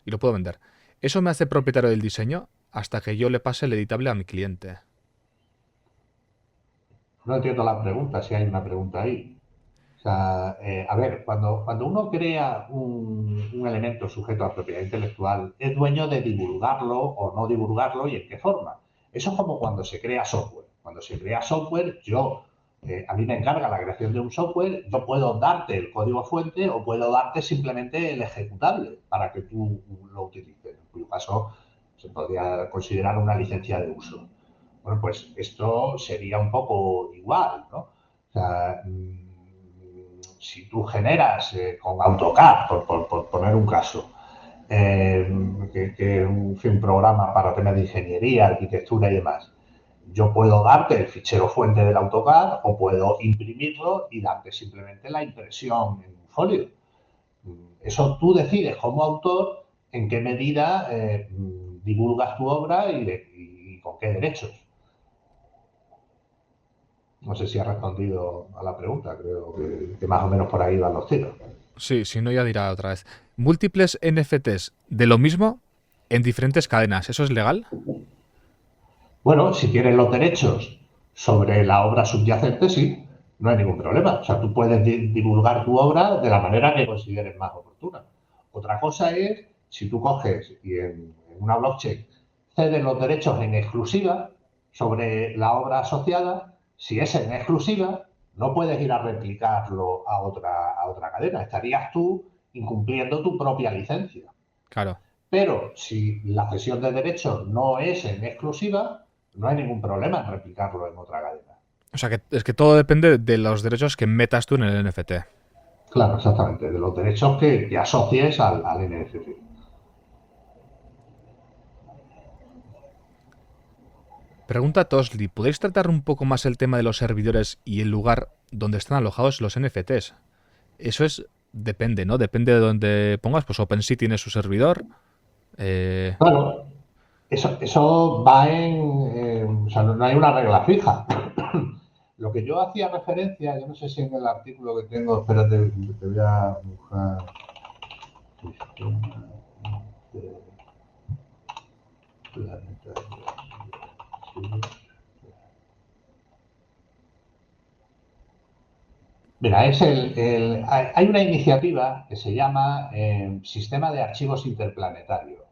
Speaker 1: y lo puedo vender. Eso me hace propietario del diseño hasta que yo le pase el editable a mi cliente.
Speaker 2: No entiendo la pregunta, si hay una pregunta ahí. O sea, a ver, cuando uno crea un elemento sujeto a propiedad intelectual, es dueño de divulgarlo o no divulgarlo y en qué forma. Eso es como cuando se crea software. Cuando se crea software, a mí me encarga la creación de un software, yo puedo darte el código fuente o puedo darte simplemente el ejecutable para que tú lo utilices, en cuyo caso se podría considerar una licencia de uso. Bueno, pues esto sería un poco igual, ¿no? O sea, si tú generas con AutoCAD, por poner un caso, que un programa para temas de ingeniería, arquitectura y demás, yo puedo darte el fichero fuente del AutoCAD o puedo imprimirlo y darte simplemente la impresión en un folio. Eso tú decides como autor en qué medida divulgas tu obra y con qué derechos. No sé si ha respondido a la pregunta, creo que más o menos por ahí van los tiros.
Speaker 1: Sí, si no ya dirá otra vez. Múltiples NFTs de lo mismo en diferentes cadenas, ¿eso es legal?
Speaker 2: Bueno, si tienes los derechos sobre la obra subyacente, sí, no hay ningún problema. O sea, tú puedes divulgar tu obra de la manera que consideres más oportuna. Otra cosa es si tú coges y en una blockchain cedes los derechos en exclusiva sobre la obra asociada, si es en exclusiva, no puedes ir a replicarlo a otra cadena. Estarías tú incumpliendo tu propia licencia.
Speaker 1: Claro.
Speaker 2: Pero si la cesión de derechos no es en exclusiva, no hay ningún problema en replicarlo en otra cadena.
Speaker 1: O sea que es que todo depende de los derechos que metas tú en el NFT.
Speaker 2: Claro, exactamente, de los derechos que asocies al NFT.
Speaker 1: Pregunta Tosli, ¿podéis tratar un poco más el tema de los servidores y el lugar donde están alojados los NFTs? Eso es, depende, ¿no? Depende de dónde pongas, pues OpenSea tiene su servidor. eh,
Speaker 2: Claro, eso va o sea, no hay una regla fija. Lo que yo hacía referencia, yo no sé si en el artículo que tengo, espérate, te voy a buscar. Mira, hay una iniciativa que se llama Sistema de Archivos Interplanetario,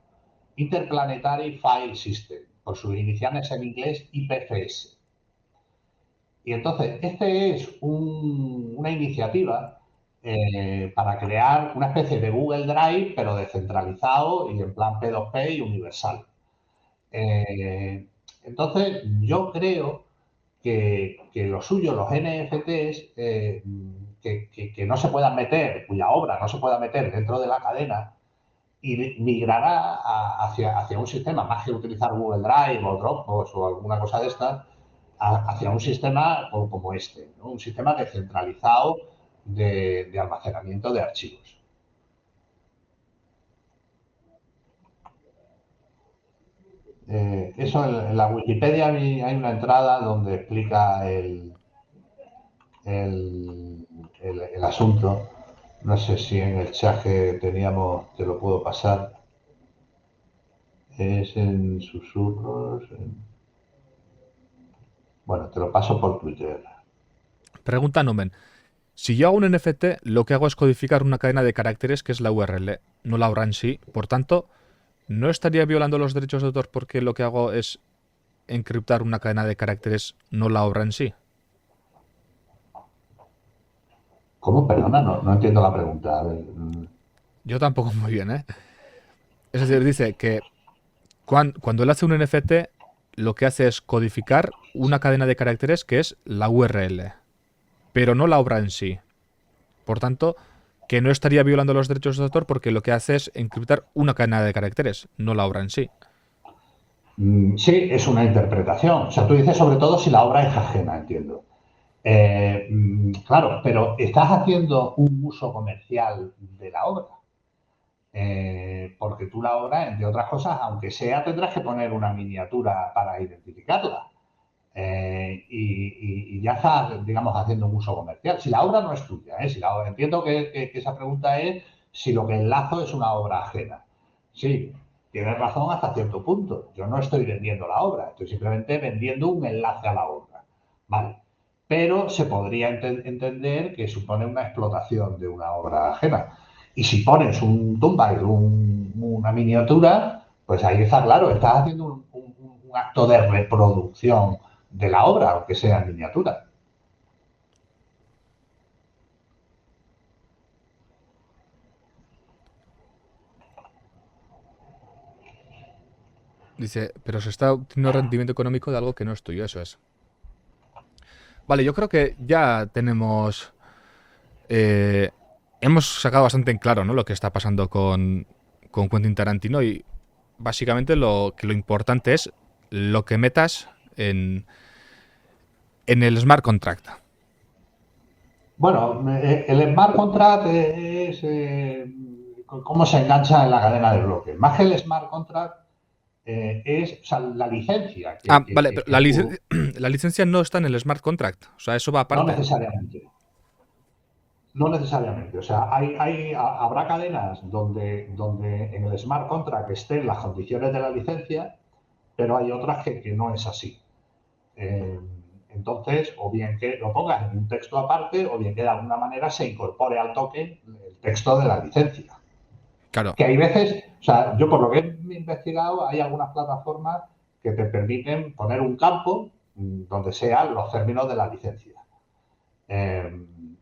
Speaker 2: Interplanetary File System, por sus iniciales en inglés IPFS. Y entonces, este es una iniciativa para crear una especie de Google Drive, pero descentralizado y en plan P2P y universal. Eh, entonces, yo creo que lo suyo, los NFTs, que no se puedan meter, cuya obra no se pueda meter dentro de la cadena, y migrará hacia un sistema, más que utilizar Google Drive o Dropbox o alguna cosa de esta, hacia un sistema como este, ¿no? Un sistema descentralizado de almacenamiento de archivos. Eso en la Wikipedia hay una entrada donde explica el asunto. No sé si en el chat que teníamos te lo puedo pasar. Es en susurros. Bueno, te lo paso por Twitter.
Speaker 1: Pregunta Nomen. Si yo hago un NFT, lo que hago es codificar una cadena de caracteres que es la URL, no la obra en sí. Por tanto, ¿no estaría violando los derechos de autor porque lo que hago es encriptar una cadena de caracteres, no la obra en sí?
Speaker 2: ¿Cómo? Perdona, no entiendo la pregunta. A ver,
Speaker 1: Yo tampoco muy bien, ¿eh? Es decir, dice que cuando él hace un NFT, lo que hace es codificar una cadena de caracteres que es la URL, pero no la obra en sí. Por tanto, que no estaría violando los derechos de autor porque lo que hace es encriptar una cadena de caracteres, no la obra en sí.
Speaker 2: Sí, es una interpretación. O sea, tú dices sobre todo si la obra es ajena, entiendo. Claro, pero estás haciendo un uso comercial de la obra. Porque tú la obra, entre otras cosas, aunque sea, tendrás que poner una miniatura para identificarla. Y ya estás, digamos, haciendo un uso comercial. Si la obra no es tuya, ¿eh? Si la obra, entiendo que esa pregunta es si lo que enlazo es una obra ajena. Sí, tienes razón hasta cierto punto. Yo no estoy vendiendo la obra, estoy simplemente vendiendo un enlace a la obra. Vale. Pero se podría entender que supone una explotación de una obra ajena. Y si pones un Tumblr, una miniatura, pues ahí está claro, estás haciendo un acto de reproducción de la obra, aunque sea en miniatura.
Speaker 1: Dice, pero se está obteniendo rendimiento económico de algo que no es tuyo, eso es. Vale, yo creo que ya tenemos... hemos sacado bastante en claro, ¿no?, lo que está pasando con Quentin Tarantino y básicamente lo importante es lo que metas en el smart contract.
Speaker 2: Bueno, el smart contract es cómo se engancha en la cadena de bloques. Más que el smart contract es, o sea, la licencia
Speaker 1: Ah, vale, pero
Speaker 2: que tú...
Speaker 1: la licencia no está en el smart contract, o sea, eso va
Speaker 2: No
Speaker 1: aparte.
Speaker 2: necesariamente. No necesariamente. O sea, habrá cadenas donde en el smart contract estén las condiciones de la licencia, pero hay otras que no es así. Eh, entonces, o bien que lo pongas en un texto aparte, o bien que de alguna manera se incorpore al token el texto de la licencia.
Speaker 1: Claro,
Speaker 2: Que hay veces, o sea, yo por lo que he investigado, hay algunas plataformas que te permiten poner un campo donde sean los términos de la licencia.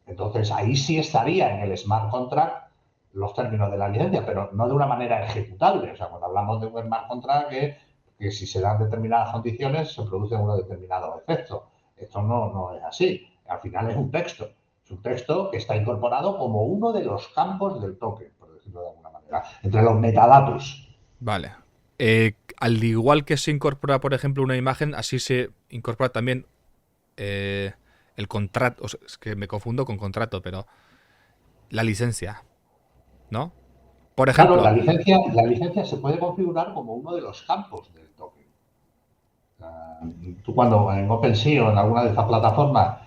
Speaker 2: Entonces, ahí sí estaría en el smart contract los términos de la licencia, pero no de una manera ejecutable. O sea, cuando hablamos de un smart contract, que si se dan determinadas condiciones, se produce unos determinados efectos. Esto no es así. Al final es un texto. Es un texto que está incorporado como uno de los campos del token, por decirlo de alguna manera, entre los metadatos.
Speaker 1: vale. Al igual que se incorpora, por ejemplo, una imagen, así se incorpora también el contrato. O sea, es que me confundo con contrato, pero la licencia, ¿no? Por
Speaker 2: Claro,
Speaker 1: ejemplo,
Speaker 2: la licencia se puede configurar como uno de los campos del token. Tú cuando en OpenSea o en alguna de estas plataformas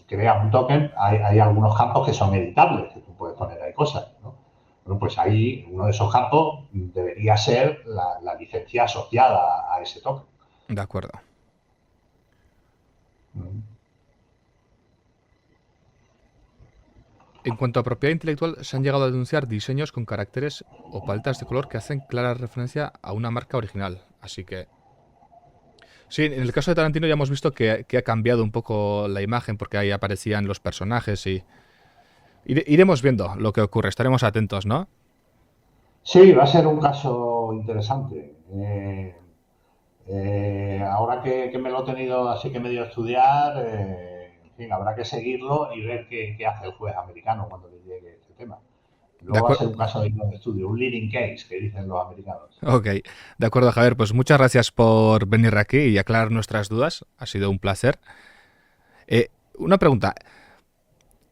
Speaker 2: creas un token, hay algunos campos que son editables, que tú puedes poner ahí cosas, ¿no? Bueno, pues ahí uno de esos campos debería ser la licencia asociada a ese token.
Speaker 1: de acuerdo. En cuanto a propiedad intelectual, se han llegado a denunciar diseños con caracteres o paletas de color que hacen clara referencia a una marca original. Así que... Sí, en el caso de Tarantino ya hemos visto que ha cambiado un poco la imagen porque ahí aparecían los personajes y... Iremos viendo lo que ocurre, estaremos atentos, ¿no?
Speaker 2: Sí, va a ser un caso interesante. Ahora que me lo he tenido así que medio estudiar, en fin, habrá que seguirlo y ver qué hace el juez americano cuando le llegue este tema.
Speaker 1: De
Speaker 2: Luego va a
Speaker 1: acuerdo.
Speaker 2: ser un caso digno de estudio, un leading case, que dicen los americanos.
Speaker 1: Ok, de acuerdo, Javier. Pues muchas gracias por venir aquí y aclarar nuestras dudas. Ha sido un placer. Una pregunta.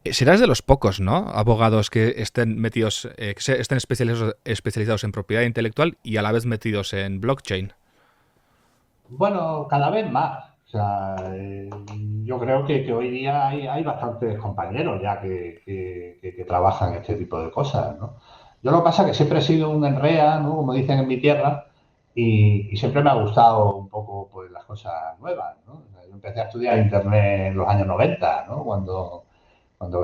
Speaker 1: Serás de los pocos, ¿no?, abogados que estén metidos, estén especializados en propiedad intelectual y a la vez metidos en blockchain.
Speaker 2: Bueno, cada vez más. O sea, yo creo que hoy día hay bastantes compañeros ya que trabajan este tipo de cosas, ¿no? Yo lo que pasa es que siempre he sido un enrea, ¿no? Como dicen en mi tierra, y siempre me ha gustado un poco pues, las cosas nuevas, ¿no? O sea, yo empecé a estudiar Internet en los años 90, ¿no? Cuando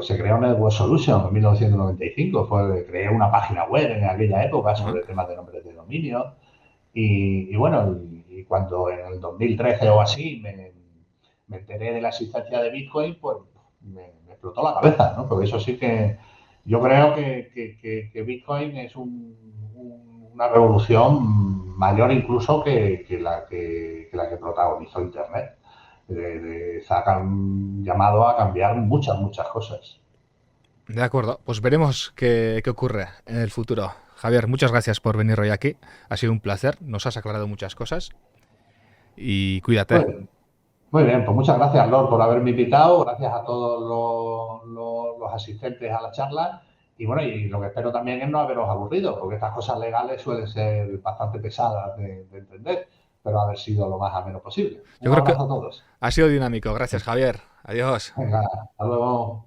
Speaker 2: se creó Network Solution en 1995, creé una página web en aquella época
Speaker 1: Ajá.
Speaker 2: sobre temas de nombres de dominio. Y bueno, y cuando en el 2013 o así me enteré de la existencia de Bitcoin, pues me explotó la cabeza, ¿no? Porque eso sí que yo creo que Bitcoin es una revolución mayor incluso que la que protagonizó Internet. Se ha llamado a cambiar muchas, muchas cosas.
Speaker 1: De acuerdo, pues veremos qué ocurre en el futuro. Javier, muchas gracias por venir hoy aquí. Ha sido un placer, nos has aclarado muchas cosas y cuídate.
Speaker 2: Pues, muy bien, pues muchas gracias, Lord, por haberme invitado. Gracias a todos los asistentes a la charla. Y bueno, y lo que espero también es no haberos aburrido, porque estas cosas legales suelen ser bastante pesadas de entender, pero haber sido lo más ameno posible.
Speaker 1: Yo
Speaker 2: Un
Speaker 1: creo que
Speaker 2: abrazo a todos.
Speaker 1: ha sido dinámico. Gracias, Javier. Adiós.
Speaker 2: Venga, hasta luego.